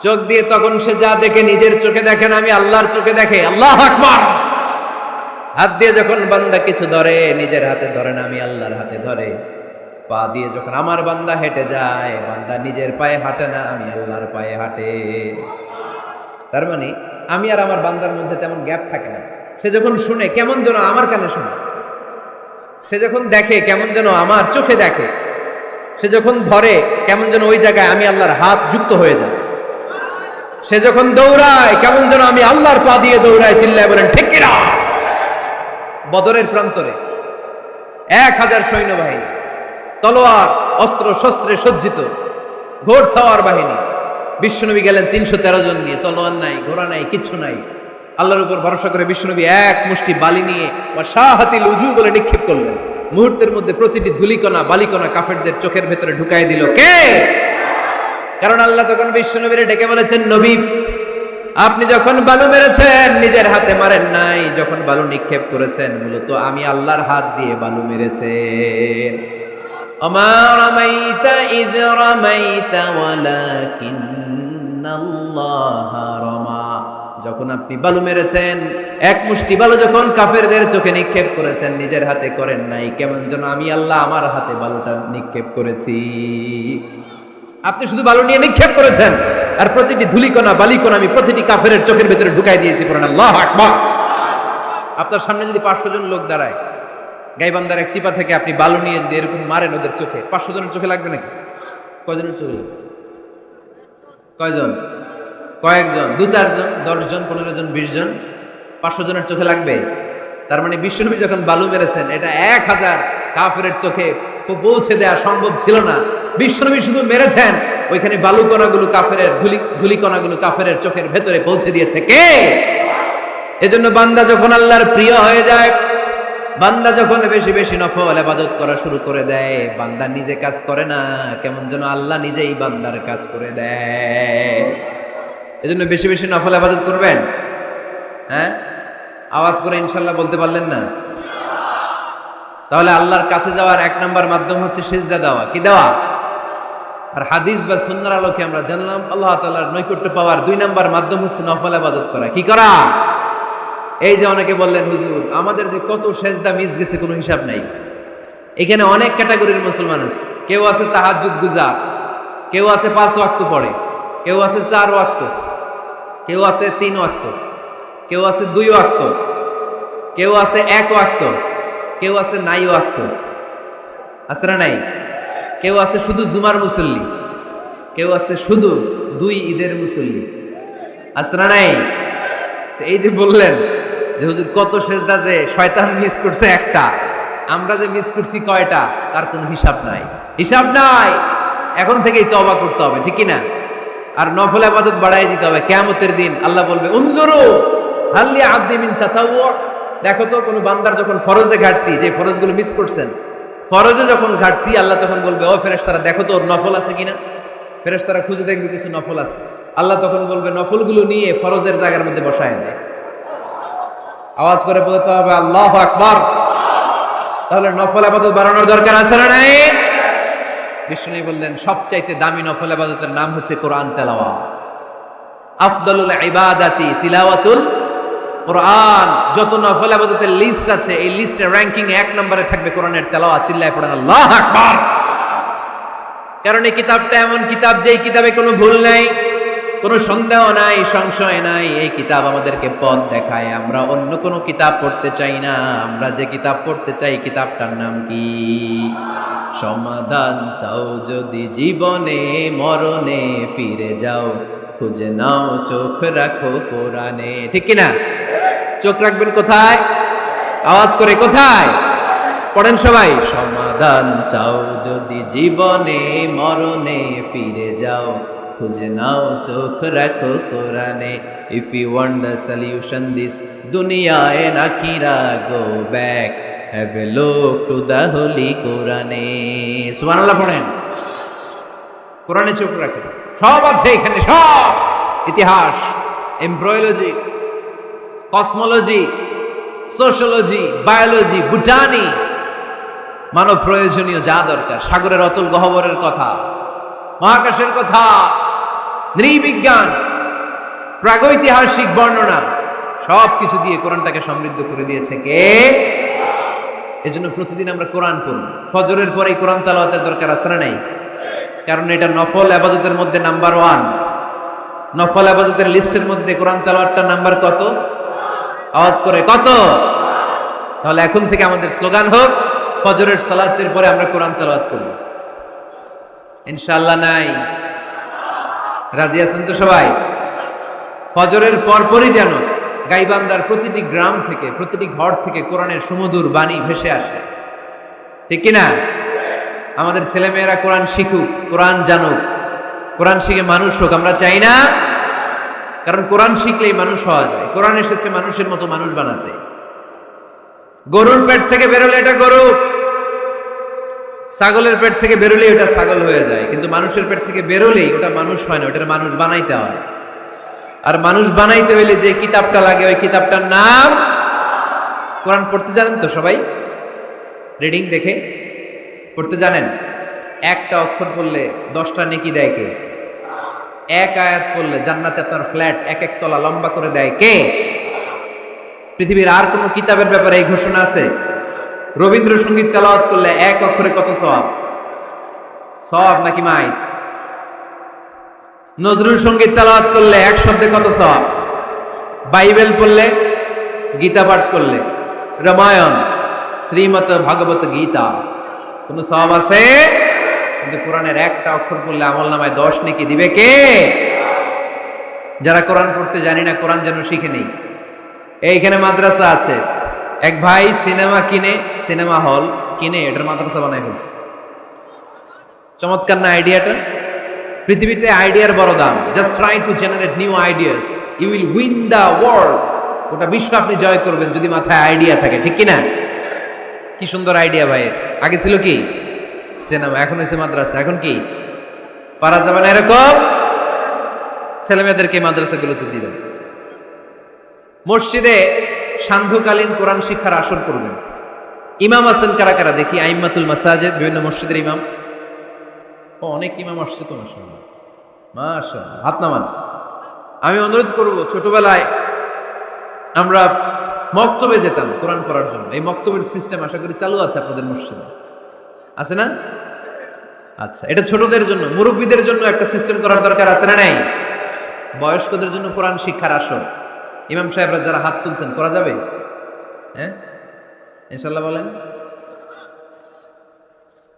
চোখ দিয়ে তখন সে যা দেখে নিজের চোখে দেখে না, আমি আল্লাহর চোখে দেখে। আল্লাহু আকবার। হাত দিয়ে যখন বান্দা কিছু ধরে, নিজের হাতে ধরে না, আমি আল্লাহর হাতে ধরে। পা দিয়ে যখন আমার বান্দা হেঁটে যায়, বান্দা নিজের পায়ে হাঁটে না, আমি আল্লাহর পায়ে হাঁটে। তার মানে আমি আর আমার বান্দার মধ্যে তেমন গ্যাপ থাকে না। সে যখন শুনে কেমন যেন আমার কানে শুনে, সে যখন দেখে কেমন যেন আমার চোখে দেখে, সে যখন ধরে কেমন যেন ওই জায়গায় আমি আল্লাহর হাত যুক্ত হয়ে যায়। সে যখন দৌড়ায় কেমন যেন আমি আল্লাহর পা দিয়ে দৌড়ায়। চিল্লায় বলেন ঠিক কিনা? বদরের প্রান্তরে 1000 সৈন্যবাহিনী, তলোয়ার অস্ত্র শস্ত্রে সজ্জিত ঘোড় সাওয়ার বাহিনী। বিশ্বনবী গেলেন 313 জন নিয়ে, তলোয়ার নাই, ঘোড়া নাই, কিচ্ছু নাই। আল্লাহর উপর ভরসা করে বিশ্বনবী এক মুষ্টি বালি নিয়ে বা শাহাতিল উজু বলে নিক্ষেপ করলেন। মুহূর্তের মধ্যে প্রতিটি ধুলিকণা বালিকণা কাফেরদের চোখের ভেতরে ঢুকাই দিল কে? কারণ আল্লাহ তখন বিশ্বনবীরে ডেকে বলেছেন, নবী আপনি যখন বালু মেরেছেন নিজের হাতে মারেন নাই, যখন বালু নিক্ষেপ করেছেন মূলত আমি আল্লাহর হাত দিয়ে বালু মেরেছেন। ওমা রামাইতা ইয রামাইতা ওয়ালাকিন্নাল্লাহা রামা। যখন আপনি বালু মেরেছেন, এক মুষ্টি বালু যখন কাফেরদের চোখে নিক্ষেপ করেছেন নিজের হাতে করেন নাই, কেমন যেন আমি আল্লাহ আমার হাতে বালুটা নিক্ষেপ করেছি। আপনি শুধু বালু নিয়ে নিক্ষেপ করেছেন, আর প্রতিটি ধুলিকণা বালিকণা আমি প্রতিটি কাফেরের চোখের ভেতরে ঢুকাই দিয়েছি। করেন আল্লাহু আকবার। আপনার সামনে যদি 500 জন লোক দাঁড়ায়, গাইবান্ধার এক চিপা থেকে আপনি বালু নিয়ে যদি এরকম মারেন ওদের চোখে, 500 জনের চোখে লাগবে নাকি? কয়জনের চোখে লাগবে? কয়জন? কয়েকজন, 2-4 জন, 10 জন, 15 জন, 20 জন, 500 জনের চোখে লাগবে। তার মানে বিশ্বনবী যখন বালু মেরেছেন এটা 1000 কাফেরের চোখে পৌঁছে দেওয়া সম্ভব ছিল না। বিশ্বনবী শুধু মেরেছেন, ওইখানে বালু কণাগুলো কাফেরের ধুলি কণাগুলো কাফেরের চোখের ভেতরে পৌঁছে দিয়েছে কে? এজন্য বান্দা যখন আল্লাহর প্রিয় হয়ে যায়, বান্দা যখন বেশি বেশি নফল ইবাদত করা শুরু করে দেয়, বান্দা নিজে কাজ করে না, কেমন যেন আল্লাহ নিজেই বান্দার কাজ করে দেয়। এজন্য বেশি বেশি নফল ইবাদত করবেন। হ্যাঁ, আওয়াজ করে ইনশাআল্লাহ বলতে পারলেন না? তাহলে আল্লাহর কাছে যাওয়ার 1 নাম্বার মাধ্যম হচ্ছে সিজদা দেওয়া। কি দেওয়া? আর হাদিস বা সুন্নাহর আলোকে আমরা জানলাম আল্লাহ তাআলার নৈকট্য পাওয়ার 2 নাম্বার মাধ্যম হচ্ছে নফল ইবাদত করা। কি করা? এই যে অনেকে বললেন হুজুর আমাদের যে কত সেজদা মিস গেছে কোনো হিসাব নাই। এখানে অনেক ক্যাটাগরির মুসলমান আছে। কেউ আছে তাহাজ্জুদ গুজার, কেউ আছে 5 ওয়াক্ত পড়ে, কেউ আছে 4 ওয়াক্ত, কেউ আছে 3 ওয়াক্ত, কেউ আছে 2 ওয়াক্ত, কেউ আছে 1 ওয়াক্ত, কেউ আছে নাই ওয়াক্ত। আছে না নাই? কেউ আছে শুধু জুমার মুসল্লি, কেউ আছে শুধু 2 ঈদের মুসল্লি। আছে না নাই? তো এই যে বললেন যে হুজুর কত সেজদা যে শয়তান মিস করছে একটা, আমরা যে মিস করছি কয়টা তার কোনো হিসাব নাই। হিসাব নাই। এখন থেকেই তওবা করতে হবে, ঠিক কি না? আর নফল ইবাদত বাড়াই দিতে হবে। কিয়ামতের দিন আল্লাহ বলবে উনজুরু হাল লি আবদি মিন তাতাওয়ু। দেখো তো কোন বান্দার যখন ফরজে ঘাটতি, যে ফরজগুলো মিস করছেন, ফরজে যখন ঘাটতি আল্লাহ তখন বলবে ও ফেরেশতারা দেখো তো ওর নফল আছে কিনা। ফেরেশতারা খুঁজে দেখবে কিছু নফল আছে, আল্লাহ তখন বলবে নফলগুলো নিয়ে ফরজের জায়গার মধ্যে বসায় দেয়। আওয়াজ করে বলতে হবে আল্লাহু আকবার। তাহলে নফল ইবাদত বাড়ানোর দরকার আছে না নাই? বিষ্ণু বললেন সবচাইতে দামি নফল ইবাদতের নাম হচ্ছে কোরআন তেলাওয়াত। আফদালুল ইবাদাতি তিলাওয়াতুল কোরআন। যত নফল ইবাদতের লিস্ট আছে এই লিস্টের র‍্যাঙ্কিং 1 নম্বরে থাকবে কোরআনের তেলাওয়াত। চিল্লায় পড়েন আল্লাহু আকবার। কারণ এই কিতাবটা এমন কিতাব যেই কিতাবে কোনো ভুল নাই, কোনো সন্দেহ নাই, সংশয় নাই। এই কিতাব আমাদেরকে পথ দেখায়। আমরা অন্য কোনো কিতাব পড়তে চাই না। আমরা যে কিতাব পড়তে চাই কিতাবটার নাম কি? সমাধান চাও যদি জীবনে মরণে ফিরে যাও, খুঁজে নাও চোখ রাখো কোরআনে। ঠিক কিনা? চোখ রাখবেন কোথায়? আওয়াজ করে কোথায়? পড়েন সবাই। সমাধান চাও যদি জীবনে মরণে ফিরে যাও, খুঁজে নাও চোখ রাখো কোরআনে। If you want the solution this দুনিয়া এন্ড আখিরা, go back have a look to the holy কোরআনে। সুবহানাল্লাহ পড়েন। কোরআনে চোখ রাখেন, সব আছে এখানে, সব। ইতিহাস, embryology, cosmology, sociology, biology, botany, মানব প্রয়োজনীয় যা দরকার, সাগরের অতল গহ্বরের কথা, মহাকাশের কথা, নৃবিজ্ঞান, প্রাগৈতিহাসিক বর্ণনা, সব কিছু দিয়ে কোরআনটাকে সমৃদ্ধ করে দিয়েছে কে? এজন্য প্রতিদিন আমরা কোরআন পড়ব। ফজরের পরেই কোরআন তেলাওয়াতের দরকার আছে না নাই? কারণ এটা নফল ইবাদতের মধ্যে নাম্বার 1। নফল ইবাদতের লিস্টের মধ্যে কোরআন তেলাওয়াতটা নাম্বার কত? আওয়াজ করে কত? তাহলে এখন থেকে আমাদের স্লোগান হোক ফজরের সালাতের পরে আমরা কোরআন তেলাওয়াত করব। ইনশাআল্লাহ নাই? রাজি আছেন তো সবাই? ফজরের পরপরই যেন গাইবান্ধার প্রতিটি গ্রাম থেকে, প্রতিটি ঘর থেকে কোরআনের সুমধুর বাণী ভেসে আসে। ঠিক কিনা? আমাদের ছেলেমেয়েরা কোরআন শিখুক, কোরআন জানুক, কোরআন শিখে মানুষ হোক, আমরা চাই না? কারণ কোরআন শিখলেই মানুষ হওয়া যায়। কোরআন এসেছে মানুষের মতো মানুষ বানাতে। গরুর পেট থেকে বেরোলে এটা গরু, ছাগলের পেট থেকে বেরোলেই ওটা ছাগল হয়ে যায়, কিন্তু মানুষের পেট থেকে বেরোলেই ওটা মানুষ হয় না, ওটার মানুষ বানাইতে হয়। আর মানুষ বানাইতে হইলে যে কিতাবটা লাগে ওই কিতাবটার নাম কোরআন। পড়তে জানেন তো সবাই? রিডিং দেখে পড়তে জানেন? একটা অক্ষর পড়লে 10টা নেকি দেয় কে? এক আয়াত পড়লে জান্নাতে আপনার ফ্ল্যাট এক এক তলা লম্বা করে দেয় কে? পৃথিবীর আর কোন কিতাবের ব্যাপারে এই ঘোষণা আছে? রবীন্দ্রসঙ্গীত তেলাওয়াত করলে এক অক্ষরে কত সওয়াব? সওয়াব নাকি মাইত? নজরুল সঙ্গীত তেলাওয়াত করলে এক শব্দে কত সওয়াব? বাইবেল পড়লে, গীতা পাঠ করলে, রামায়ণ, শ্রীমদ ভাগবত গীতা, কোন সওয়াব আছে? কিন্তু কোরআনের একটা অক্ষর পড়লে আমলনামায় 10 নেকি দিবে কে? যারা কোরআন পড়তে জানি না, কোরআন যেন শিখে নেই। এইখানে মাদ্রাসা আছে, এক ভাই সিনেমা কিনে, সিনেমা হল কিনে এটার মাদ্রাসা বানায় ফেলছে। চমৎকার না আইডিয়াটা? পৃথিবীতে আইডিয়ার বড় দাম। Just try to generate new ideas, you will win the world. গোটা বিশ্ব আপনি জয় করবেন যদি মাথায় আইডিয়া থাকে, ঠিক কিনা? কি সুন্দর আইডিয়া ভাইয়ের। আগে ছিল কি? সিনেমা, এখন হয়েছে মাদ্রাসা। এখন কি পারা যাবে না এরকম? ছেলে মেয়েদেরকে মাদ্রাসাগুলোতে দিবেন। মসজিদে সান্ধ্যকালীন কোরআন শিক্ষার আসর করবেন। ইমাম আছেন কারা কারা দেখি? আইম্মাতুল মাসাজিদ, বিভিন্ন মসজিদের ইমাম। ও, অনেক ইমাম আসছে তো মাশাআল্লাহ, মাশাআল্লাহ, হাত নামান। আমি অনুরোধ করব, ছোটবেলায় আমরা মক্তবে যেতাম কোরআন পড়ার জন্য। এই মক্তবের সিস্টেম আশা করি চালু আছে আপনাদের মসজিদে, আছে না? আচ্ছা, এটা ছোটদের জন্য। মুরব্বীদের জন্য একটা সিস্টেম করার দরকার আছে না নাই? বয়স্কদের জন্য কোরআন শিক্ষার আসর। ইমাম সাহেবরা যারা হাত তুলছেন, করা যাবে? হ্যাঁ, ইনশাল্লাহ বলেন।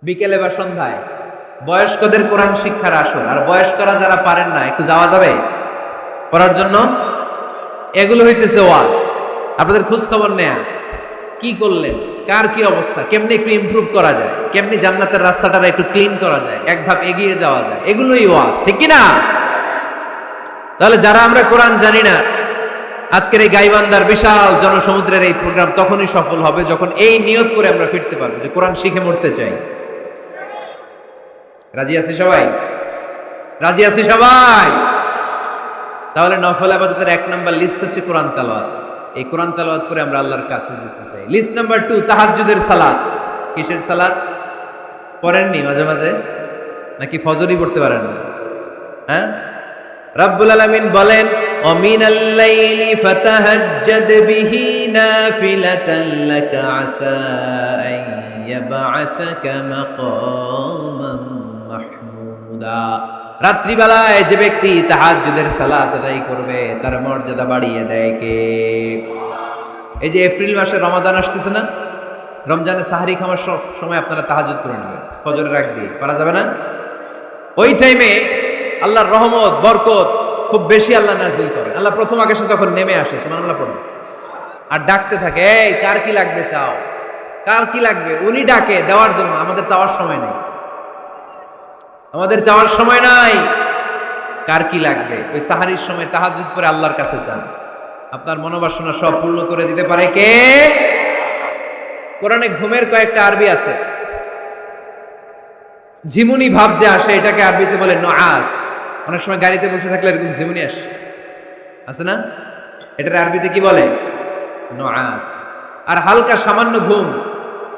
বিকেলে বা সন্ধ্যায় বয়স্কদের কোরআন শিক্ষার আসর। আর বয়স্করা যারা পারেন না, একটু যাওয়া যাবে পড়ার জন্য? এগুলো হইতেছে ওয়াজ। আপনাদের খোঁজ খবর নেয়া, কি করলেন, কার কি অবস্থা, কেমনি একটু ইমপ্রুভ করা যায়, কেমনি জান্নাতের রাস্তাটা একটু ক্লিন করা যায়, এক ধাপ এগিয়ে যাওয়া যায়, এগুলোই ওয়াজ, ঠিক কি না? তাহলে যারা আমরা কোরআন জানি না, আজকের এই গাইবান্ধার বিশাল জনসমুদ্রের এই প্রোগ্রাম তখনই সফল হবে যখন এই নিয়ত করে আমরা ফিরতে পারবো যে কোরআন শিখে মরতে চাই। রাজি আছি সবাই? রাজি আছি সবাই? তাহলে নফল ইবাদতের 1 নাম্বার লিস্ট হচ্ছে কোরআন তেলাওয়াত। এই কোরআন তেলাওয়াত করে আমরা আল্লাহর কাছে যেতে চাই। লিস্ট নাম্বার 2, তাহাজ্জুদের সালাত। কিসের সালাত? পড়েননি মাঝে মাঝে নাকি ফজরই পড়তে পারেন না? হ্যাঁ, রব্বুল আলামিন বলেন, ওয়ামিনাল লাইলি ফাতাহাজ্জাদ বিহি নাফিলাতান লাকা আসা আন ইয়াবআসাকা মাকামান মাহমুদা। রাত্রিবেলায় যে ব্যক্তি তাহাজ্জুদের সালাত আদায় করবে তার মর্যাদা বাড়িয়ে দেয় কে? এই যে এপ্রিল মাসে রমাদান আসতেছে না, রমজানে সাহারি খাওয়ার সময় আপনারা তাহাজ্জুদ করে নেবেন, ফজরের আগ দিয়ে। পারা যাবে না? ওই টাইমে আল্লাহর রহমত, বরকত খুব বেশি আল্লাহ নাজিল করে। আল্লাহ প্রথম আকাশে তখন নেমে আসে, সুবহানাল্লাহ পড়ে, আর ডাকতে থাকে, এই কার কি লাগবে চাও, কার কি লাগবে। উনি ডাকে দেওয়ার জন্য, আমাদের চাওয়ার সময় নেই, আমাদের চাওয়ার সময় নাই। কার কি লাগবে ওই সাহারির সময় তাহাজ্জুদ পড়ে আল্লাহর কাছে চান, আপনার মনোবাসনা সব পূর্ণ করে দিতে পারে কে? কোরআনে ঘুমের কয়েকটা আরবি আছে। ঝিমুনি ভাব যে আসে এটাকে আরবিতে বলে নুআস। অনেক সময় গাড়িতে বসে থাকলে এরকম ঝিমুনি আসে না? এটার আরবিতে কি বলে? নুআস। আর হালকা সামান্য ঘুম,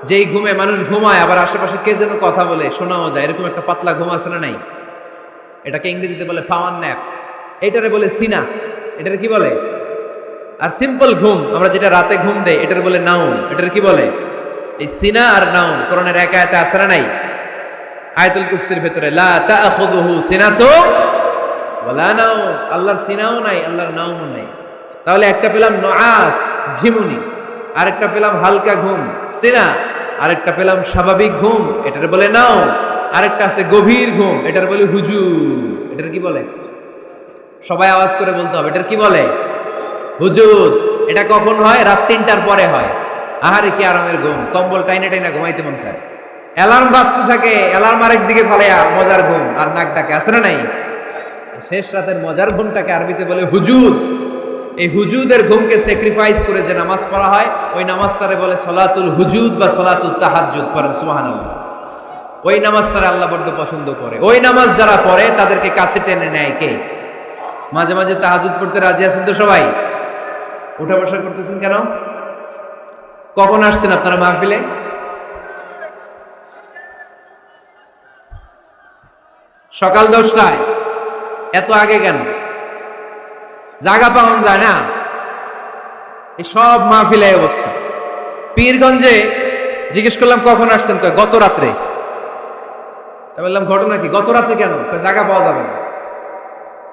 যেই ঘুমে মানুষ ঘুমায় আবার আশেপাশে কে যেন কথা বলে শোনাও যায়, এরকম একটা পাতলা ঘুম আছে না নাই? এটাকে ইংরেজিতে বলে পাওয়ার ন্যাপ, এটারে বলে সিনা। এটারে কি বলে? আর সিম্পল ঘুম আমরা যেটা রাতে ঘুম দেই এটার বলে নাউম। এটার কি বলে? এই সিনা আর নাউম কোরআনের এক আয়াতে আছে না নাই? আয়াতুল কুরসির ভেতরে লা তাআখুযুহু সিনাতু ওয়ালা নাউম, আল্লাহর সিনাও নাই, আল্লাহর নাউমও নাই। তাহলে একটা পেলাম নুআস, ঝিমুনি, আরেকটা পেলাম হালকা ঘুম, সিনা, আরেকটা পেলাম স্বাভাবিক ঘুম, এটার বলে নাউম, আরেকটা আছে গভীর ঘুম, এটার বলে হুজুর। এটার কি বলে? সবাই আওয়াজ করে বলতে হবে, এটার কি বলে? হুজুর। এটা কখন হয়? রাত 3টার পরে হয়। আহারে কি আরামের ঘুম, কম্বল টাইনা টাইনা ঘুমাইতে মন চায়। অ্যালার্ম বাজতে থাকে, অ্যালার্ম আরেক দিকে ফালাইয়া মজার ঘুম আর নাক ডাকে, আছে না নাই? শেষ রাতের মজার ঘুমটাকে আরবিতে বলে হুজুদ। এই হুজুদের ঘুমকে স্যাক্রিফাইস করে যে নামাজ পড়া হয়, ওই নামাজটারে বলে সলাতুল হুজুদ বা সলাতুল তাহাজ্জুদ। পড়েন সুবহানাল্লাহ। ওই নামাজটারে আল্লাহ বড্ড পছন্দ করে। ওই নামাজ যারা পড়ে তাদেরকে কাছে টেনে নেয় কে? মাঝে মাঝে তাহাজ্জুদ পড়তে রাজি আছেন তো সবাই? উঠা বসা করতেছেন কেন? কখন আসছেন আপনারা মাহফিলে? সকাল 10টায়। এত আগে কেন? জায়গা পাওয়া যায় না। এই সব মাহফিলে অবস্থা। পীরগঞ্জে জিজ্ঞেস করলাম কখন আসছেন, কয় গত রাত্রে। বললাম ঘটনা কি? গত রাত্রে কেন? জায়গা পাওয়া যাবে না।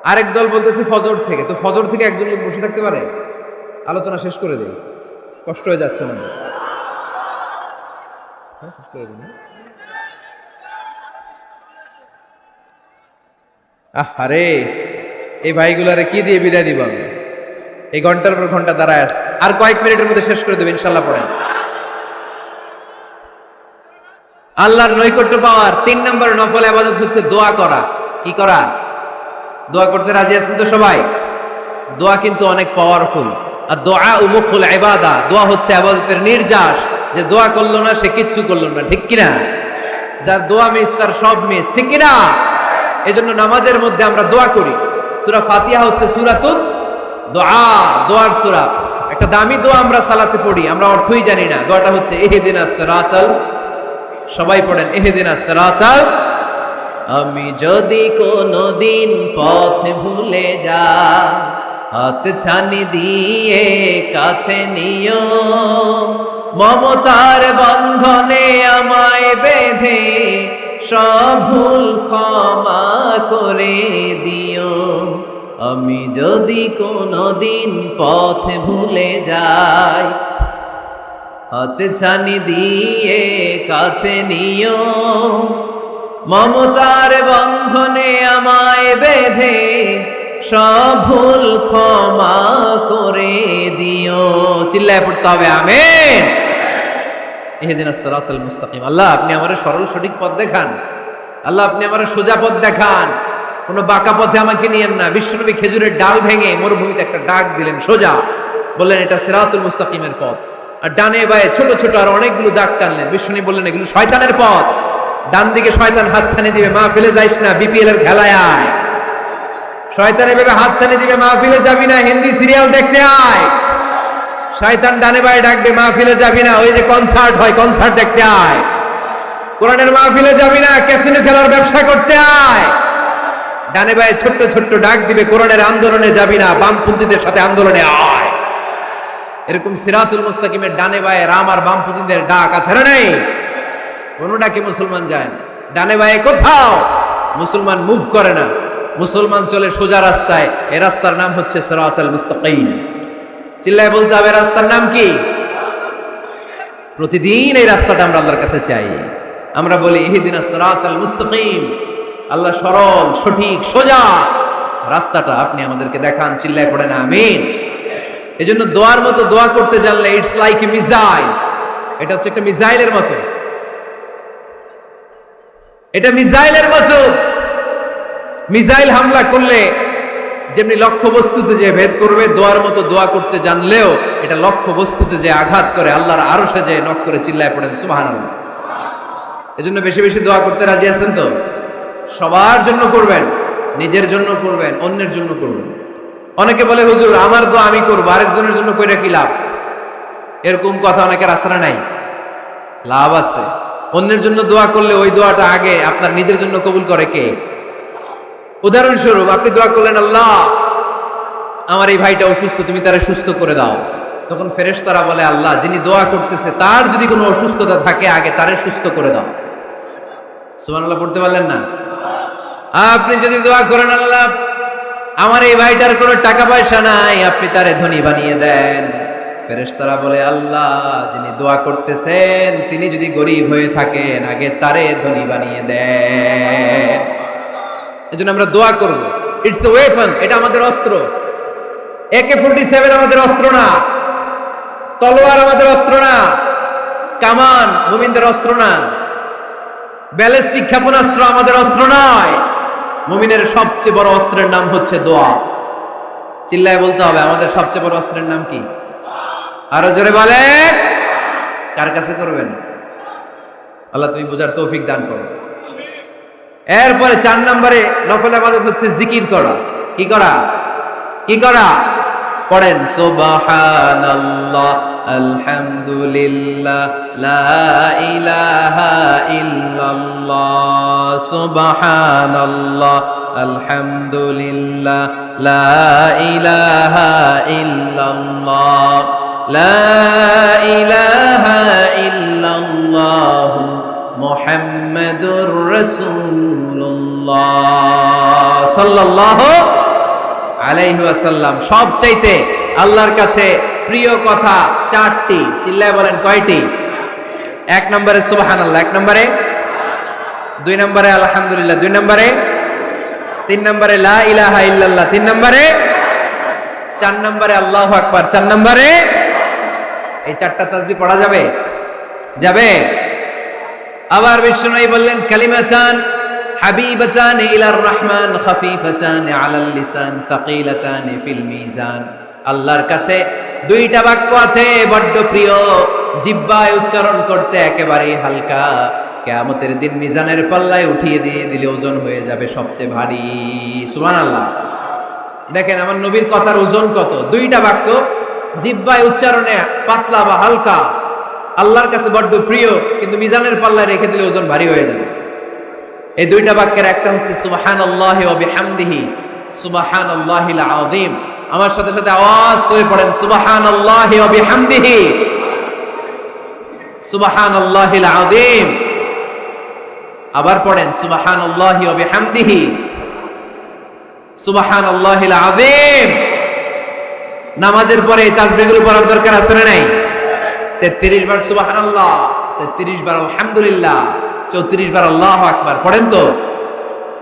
আরেক দল বলতেছে ফজর থেকে। তো ফজর থেকে একজন লোক বসে থাকতে পারে? আলোচনা শেষ করে দেই, কষ্ট হয়ে যাচ্ছে না? শেষ করে দিন। আরে এই ভাইগুলারে কি দিয়ে বিদায় দিব আমি? এই ঘন্টার পর ঘন্টা দাঁড়ায় আসছে। আর কয়েক মিনিটের মধ্যে শেষ করে দেবে ইনশাল্লাহ। পড়েন। আল্লাহর নৈকট্য পাওয়ার 3 নম্বর নফল ইবাদত হচ্ছে দোয়া করা। কি করা? দোয়া করতে রাজি আছেন তো সবাই? দোয়া কিন্তু অনেক পাওয়ারফুল। আর দোয়া মুখুল ইবাদা। দোয়া হচ্ছে ইবাদতের নির্যাস। যে দোয়া করলো না সে কিচ্ছু করলো না, ঠিক কিনা? যার দোয়া মিস তার সব মিস, ঠিক কিনা? এজন্য নামাজের মধ্যে আমরা দোয়া করি। সূরা ফাতিহা হচ্ছে সূরাতুদ দোয়া, দোয়ার সূরা। একটা দামি দোয়া আমরা সালাতে পড়ি, আমরা অর্থই জানি না। দোয়াটা হচ্ছে ইহদিনাস সিরাতাল, সবাই পড়েন ইহদিনাস সিরাতাল। আমি যদি কোনদিন পথ ভুলে যাই, হাত ছানি দিয়ে কাছে নিও, মমতার বন্ধনে আমায় বেঁধে সব ভুল ক্ষমা করে দিও। আমি যদি কোনদিন পথ ভুলে যাই, হাত ছানি দিয়ে কাছে নিও, মমতার বন্ধনে আমায় বেঁধে সব ভুল ক্ষমা করে দিও। চিল্লায় পড়তে হবে আমিন। ইহদিনাস সিরাতাল মুস্তাকিম। আল্লাহ আপনি আমারে সরল সঠিক পথ দেখান। আল্লাহ আপনি আমারে সোজা পথ দেখান, কোন বাঁকা পথে আমাকে নিয়েন না। বিশ্বনবী খেজুরের ডাল ভেঙে মরুভূমিতে একটা ডাক দিলেন সোজা, বললেন এটা সিরাতুল মুস্তাকিমের পথ। আর ডানে বায়ে ছোট ছোট আর অনেকগুলো দাগ টানলেন। বিশ্বনবী বললেন এগুলো শয়তানের পথ, ডান দিকে শয়তান হাত ছানি দিবে, মাহফিলে যাইস না, বিপিএল এর খেলায় আয়। শয়তান এভাবে হাত ছানি দিবে, মাহফিলে যাবি না, হিন্দি সিরিয়াল দেখতে আয়। শয়তান ডানে বায়ে ডাকবে, মাহফিলে যাবি না, ওই যে কনসার্ট হয় কনসার্ট দেখতে আয়। কোরআনের মাহফিলে যাবি না, ক্যাসিনো খেলার ব্যবসা করতে আয়। ডানে বায়ে ছোট্ট ছোট্ট ডাক দিবে, কোরআনের আন্দোলনে যাবি না, বামপন্থীদের সাথে আন্দোলনে আয়। এরকম সিরাতুল মুস্তাকিমের ডানে বায়ে রাম আর বামপন্থীদের ডাক আছে না নাই? কোন ডাকে মুসলমান যায় না। ডানে বায়ে কোথাও মুসলমান মুভ করে না, মুসলমান চলে সোজা রাস্তায়। এই রাস্তার নাম হচ্ছে সিরাতুল মুস্তাকিম। চিল্লায় বলতে হবে রাস্তার নাম কি? প্রতিদিন এই রাস্তাটা আমরা আল্লাহর কাছে চাই। আমরা বলি ইহদিনাস সিরাতাল মুস্তাকিম। আল্লাহ সরল সঠিক সোজা রাস্তাটা আপনি আমাদেরকে দেখান। চিল্লায় পড়েন আমিন। এজন্য দোয়ার মতো দোয়া করতে জানলে ইটস লাইক এ মিসাইল। এটা হচ্ছে একটা মিসাইলের মতো। এটা মিসাইলের মতো। মিসাইল হামলা করলে যেমনি লক্ষ্য বস্তুতে যে ভেদ করবে, দোয়ার মতো দোয়া করতে জানলেও এটা লক্ষ্য বস্তুতে যে আঘাত করে, আল্লাহর আরশে যে নক করে। চিল্লায় পড়েন সুবহানাল্লাহ। এজন্য বেশি বেশি দোয়া করতে রাজি আছেন তো? সবার জন্য করবেন, নিজের জন্য করবেন, অন্যের জন্য করবেন। অনেকে বলে হুজুর আমার দোয়া আমি করবো, আরেকজনের জন্য কইরা কি লাভ? এরকম কথা অনেকের আসরা নাই। লাভ আছে। অন্যের জন্য দোয়া করলে ওই দোয়াটা আগে আপনার নিজের জন্য কবুল করে কে? উদাহরণস্বরূপ আপনি দোয়া করলেন, আল্লাহ আমার এই ভাইটা অসুস্থ, তুমি তারে সুস্থ করে দাও। তখন ফেরেশতারা বলে, আল্লাহ যিনি দোয়া করতেছে তার যদি কোনো অসুস্থতা থাকে আগে তারে সুস্থ করে দাও। সুবহানাল্লাহ পড়তে পারলেন না? আপনি যদি দোয়া করেন, আল্লাহ আমার এই ভাইটার কোনো টাকা পয়সা নাই, আপনি তারে ধনী বানিয়ে দেন। ফেরেশতারা বলে, আল্লাহ যিনি দোয়া করতেছেন তিনি যদি গরিব হয়ে থাকেন আগে তারে ধনী বানিয়ে দেন। এজন্য আমরা দোয়া করব। It's a weapon. এটা আমাদের অস্ত্র। AK-47 আমাদের অস্ত্র না, তলোয়ার আমাদের অস্ত্র না, কামান মুমিনদের অস্ত্র না। ব্যালিস্টিক ক্ষেপণাস্ত্র আমাদের অস্ত্র নয়। মুমিনের সবচেয়ে বড় অস্ত্রের নাম হচ্ছে দোয়া। চিল্লায় বলতে হবে, আমাদের সবচেয়ে বড় অস্ত্রের নাম কি? আরো জোরে বলে। কার কাছে করবেন? আল্লাহ তুমি বোঝার তৌফিক দান করো। এরপরে 4 নম্বরে নফল ইবাদত হচ্ছে জিকির করা। কি করা? কি করা? পড়েন সুবহানাল্লাহ, আলহামদুলিল্লাহ, লা ইলাহা ইল্লাল্লাহ, সুবহানাল্লাহ, আলহামদুলিল্লাহ, লা ইলাহা ইল্লাল্লাহ, লা ইলাহা ইল্লাল্লাহ, মুহাম্মাদুর রাসূলুল্লাহ সাল্লাল্লাহু আলাইহি ওয়াসাল্লাম। সবচাইতে আল্লাহর কাছে প্রিয় কথা 4টি। চিল্লায় বলেন কয়টি? 1 নম্বরে সুবহানাল্লাহ, 1 নম্বরে, 2 নম্বরে আলহামদুলিল্লাহ, 2 নম্বরে, 3 নম্বরে লা ইলাহা ইল্লাল্লাহ, 3 নম্বরে, 4 নম্বরে আল্লাহু আকবার, 4 নম্বরে। এই 4টা তাসবিহ পড়া যাবে? যাবে। আবার বিষ্ণুই বললেন কালিমাতান হাবিবাতান ইলার রহমান খাফিফাতান আলাল লিসান সাকিলাতান ফিল মিজান। আল্লাহর কাছে 2টা বাক্য আছে বড্ড প্রিয়, জিহ্বায় উচ্চারণ করতে একেবারেই হালকা, কিয়ামতের দিন মিজানের পাল্লায় উঠিয়ে দিয়ে দিলে ওজন হয়ে যাবে সবচেয়ে ভারী। সুবহানাল্লাহ। দেখেন আমার নবীর কথার ওজন কত। 2টা বাক্য, জিহ্বায় উচ্চারণে পাতলা বা হালকা, আল্লাহর কাছে বড্ড প্রিয়, কিন্তু মিজানের পাল্লায় রেখে দিলে ওজন ভারী হয়ে যাবে। এই 2টা বাক্যের একটা হচ্ছে সুবহানাল্লাহি ওয়া বিহামদিহি সুবহানাল্লাহিল আযীম। আমার সাথে সাথে আওয়াজ করে পড়েন সুবহানাল্লাহি ওয়া বিহামদিহি সুবহানাল্লাহিল আযীম। আবার পড়েন সুবহানাল্লাহি ওয়া বিহামদিহি সুবহানাল্লাহিল আযীম। নামাজের পরে এই তাসবিহগুলো পড়ার দরকার আছে না নাই? 33 বার সুবহানাল্লাহ, 33 বার আলহামদুলিল্লাহ, 34 বার আল্লাহু আকবার। পড়েন তো।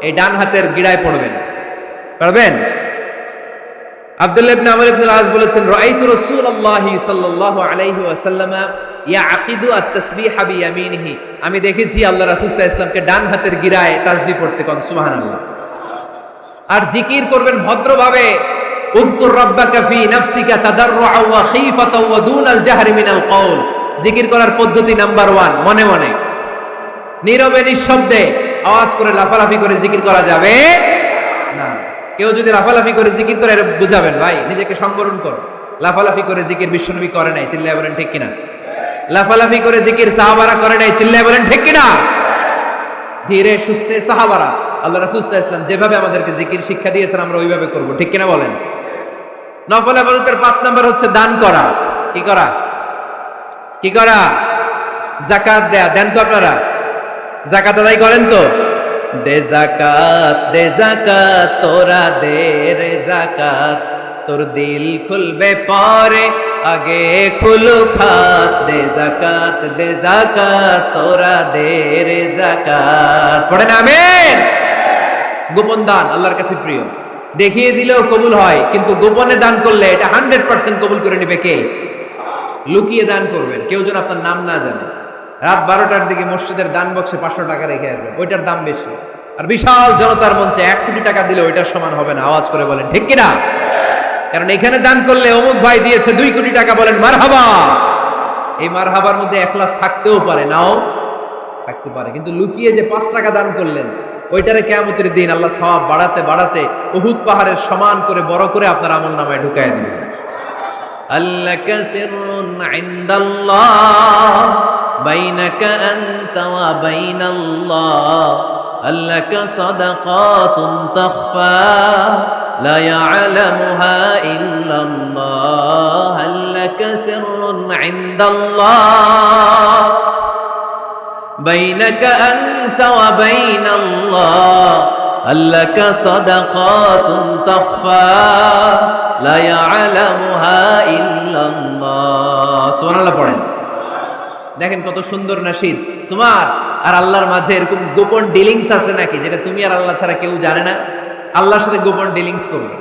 এই ডান হাতের গিড়ায় পড়বেন, পারবেন? আব্দুল্লাহ ইবনে আমর ইবনে আল-আস বলেছেন রাআইতু রাসূলুল্লাহি সাল্লাল্লাহু আলাইহি ওয়াসাল্লাম ইয়াকিদু আত-তাসবিহা বিয়ামিনিহি। আমি দেখেছি আল্লাহ রাসূল সাল্লাল্লাহু আলাইহি ওয়াসাল্লামকে ডান হাতের গিরায় তাসবিহ পড়তে কোন সুবহানাল্লাহ। আর জিকির করবেন ভদ্রভাবে। উযকুর রাব্বাকা ফি নাফসিকা তাদাররুআ ওয়া খীফাতাও ওয়া দুনাল জাহরি মিনাল কওল। জিকির করার পদ্ধতি নাম্বার 1, মনে মনে নীরবে নিঃশব্দে আওয়াজ করে লাফালাফি করে জিকির করা যাবে না। কেউ যদি লাফালাফি করে জিকির করে বুঝাবেন ভাই নিজেকে সংবরণ করো। লাফালাফি করে জিকির বিশ্বনবী করে নাই, চিল্লায় বলেন ঠিক কিনা? লাফালাফি করে জিকির সাহাবারা করে নাই, চিল্লায় বলেন ঠিক কিনা? ধীরে সুস্থে সাহাবারা, আল্লাহ রাসূল সাল্লাল্লাহু আলাইহি ওয়াসাল্লাম যেভাবে আমাদেরকে জিকির শিক্ষা দিয়েছেন আমরা ওইভাবে করব, ঠিক কিনা বলেন? নফল ইবাদতের 5 নাম্বার হচ্ছে দান করা। কি করা? কি করা? যাকাত দেয়া। দেন তো আপনারা? যাকাত আদায় করেন তো? দে যাকাত তোরা দে রে যাকাত, তোর দিল খুলবে পরে আগে খুলু খাত। দে যাকাত তোরা দে রে যাকাত। পড়েন আমিন। গোপন দান আল্লাহর কাছে প্রিয়। দেখিয়ে দিলেও কবুল হয়, কিন্তু গোপনে দান করলে এটা 100% কবুল করে নেবে কে? লুকিয়ে দান করবেন, কেউ যেন আপনার নাম না জানে। রাত 12টার দিকে মসজিদের দান বক্সে 500 টাকা রেখে আসবেন, ওইটার দাম বেশি। আর বিশাল জনতার মঞ্চে 1 কোটি টাকা দিলে ওইটার সমান হবে না। আওয়াজ করে বলেন ঠিক কিনা? কারণ এখানে দান করলে অমুক ভাই দিয়েছে 2 কোটি টাকা, বলেন মারহাবা। এই মারহাবার মধ্যে ইখলাস থাকতেও পারে, নাও থাকতে পারে, কিন্তু লুকিয়ে যে 5 টাকা দান করলেন ওইটারে কিয়ামতের দিন আল্লাহ সওয়াব বাড়াতে বাড়াতে উহুদ পাহাড়ের সমান করে বড় করে আপনার আমলনামায় ঢুকায় দিবেন। আল্লাকা সিররুন ইনদাল্লাহ বাইনাকা আনতা ওয়া বাইনাল্লাহ, আল্লাকা সাদাকাতুন তাখফা লা ইয়ালামুহা ইল্লাল্লাহ, আল্লাকা সিররুন ইনদাল্লাহ বাইনাকা আনতা ওয়া বাইনাল্লাহ, আল্লাকা সাদাকাতুন তাখফা লা ইয়ালামুহা ইল্লাল্লাহ। সুবহানাল্লাহ পড়েন। দেখেন কত সুন্দর নাশিদ। তোমার আর আল্লাহর মাঝে এরকম গোপন ডিলিংস আছে নাকি যেটা তুমি আর আল্লাহ ছাড়া কেউ জানে না? আল্লাহর সাথে গোপন ডিলিংস করবে।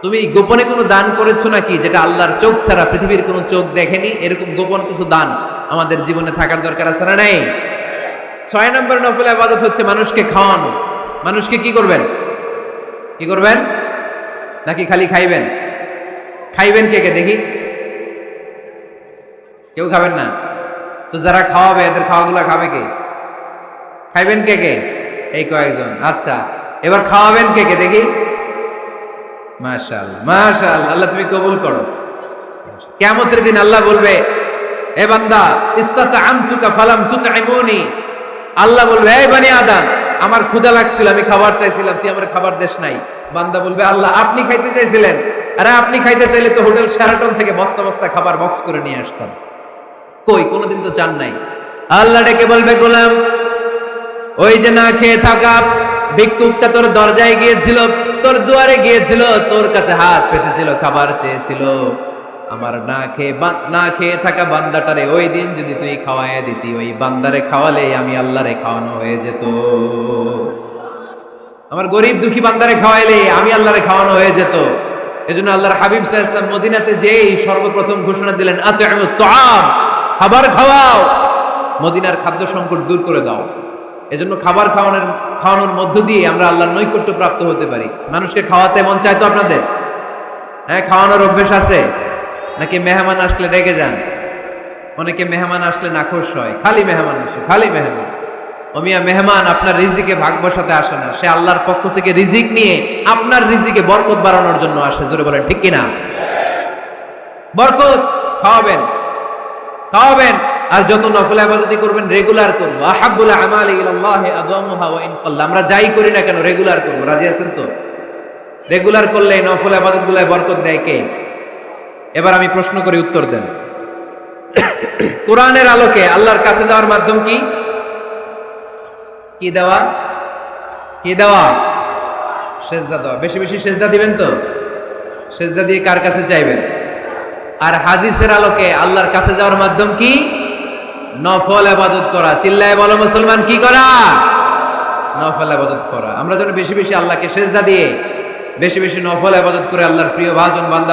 তুমি গোপনে কোনো দান করেছো নাকি যেটা আল্লাহর চোখ ছাড়া পৃথিবীর কোনো চোখ দেখেনি? এরকম গোপন কিছু দান আমাদের জীবনে থাকার দরকার আছে না নাই? 6 নম্বর নফল ইবাদত হচ্ছে মানুষকে খাওয়ানো। মানুষকে কি করবেন? কি করবেন? নাকি খালি খাইবেন? খাইবেন কে কে দেখি? কেউ খাবেন না তো যারা খাওয়াবে এদের খাওয়াগুলা খাবে কে? খাইবেন কে কে? এই কয়েকজন। আচ্ছা, এবার খাওয়াবেন কে কে দেখি? মাশাআল্লাহ মাশাআল্লাহ, আল্লাহ তুমি কবুল করো। কিয়ামতের দিন আল্লাহ বলবে, এ বান্দা ইস্তাতআমতুকা ফালাম তুতঈমুনি, আল্লাহ বলবে, এই বনি আদম, আমার ক্ষুধা লাগছিল, আমি খাবার চাইছিলাম, তুই আমার খাবার দেশ নাই। বান্দা বলবে, আল্লাহ আপনি খাইতে চাইছিলেন, আরে আপনি খাইতে চাইলে তো হোটেল শেরাটন থেকে বস্তা বস্তা খাবার বক্স করে নিয়ে আসতাম, কই কোনোদিন তো চান নাই। আল্লাহ ডেকে বলবে, গোলাম, ওই যে না খেয়ে থাকা ভিক্ষুকটা তোর দরজায় গিয়েছিল, তোর দুয়ারে গিয়েছিল, তোর কাছে হাত পেতেছিল, খাবার চেয়েছিল, আমার না খেয়ে থাকা বান্দাটারে ওই দিন যদি তুই খাওয়াইয়া দিতি, ওই বান্দারে খাওয়ালে আমি আল্লাহরে খাওয়ানো হয়ে যেত। আমার গরিব দুঃখী বান্দারে খাওয়াইলে আমি আল্লাহরে খাওয়ানো হয়ে যেত। এজন্য আল্লাহর হাবিব সাল্লাল্লাহু আলাইহি ওয়াসাল্লাম মদিনাতে যেই সর্বপ্রথম ঘোষণা দিলেন, আত'ইমুত তাআম, খাবার খাওয়াও, মদিনার খাদ্য সংকট দূর করে দাও। এজন্য খাবার খাওয়ানোর মধ্য দিয়ে আমরা আল্লাহর নৈকট্য প্রাপ্ত হতে পারি। মানুষকে খাওয়াতে মন চায় তো আপনাদের? হ্যাঁ, খাওয়ানোর অভ্যেস আছে নাকি মেহমান আসলে রেগে যান? অনেকে মেহমান আসলে নাখোশ হয়, খালি মেহমান আসে, খালি মেহমান। ও মিয়া, মেহমান আপনার রিজিকে ভাগ বসাতে আসে না, সে আল্লাহর পক্ষ থেকে রিজিক নিয়ে আপনার রিজিকে বরকত বাড়ানোর জন্য আসে। জোরে বলেন ঠিক কিনা? বরকত খাওয়াবেন, খাওয়াবেন। আর যত নফল ইবাদত করবেন রেগুলার করব। আহাব্বুল আমালি ইলাল্লাহি আদওয়ামুহা ওয়া ইন কাল্লা, আমরা যাই করি না কেন রেগুলার করব। রাজি আছেন তো? রেগুলার করলে নফল ইবাদতগুলোয় বরকত দেয় কে? এবার আমি প্রশ্ন করি, উত্তর দেন। কোরআনের আলোকে আল্লাহর কাছে যাওয়ার মাধ্যম কি? কি দেওয়া? কি দেওয়া? সেজদা দেওয়া। বেশি বেশি সেজদা দিবেন তো? সেজদা দিয়ে কার কাছে চাইবেন? আর হাদিসের আলোকে আল্লাহর কাছে যাওয়ার মাধ্যম কি? নফল ইবাদত করা। চিল্লায় বলো মুসলমান, কি করা? নফল ইবাদত করা। আমরা যেন বেশি বেশি আল্লাহকে সেজদা দিয়ে বেশি বেশি নফল ইবাদত করে আল্লাহর প্রিয় ভাজন বান্দা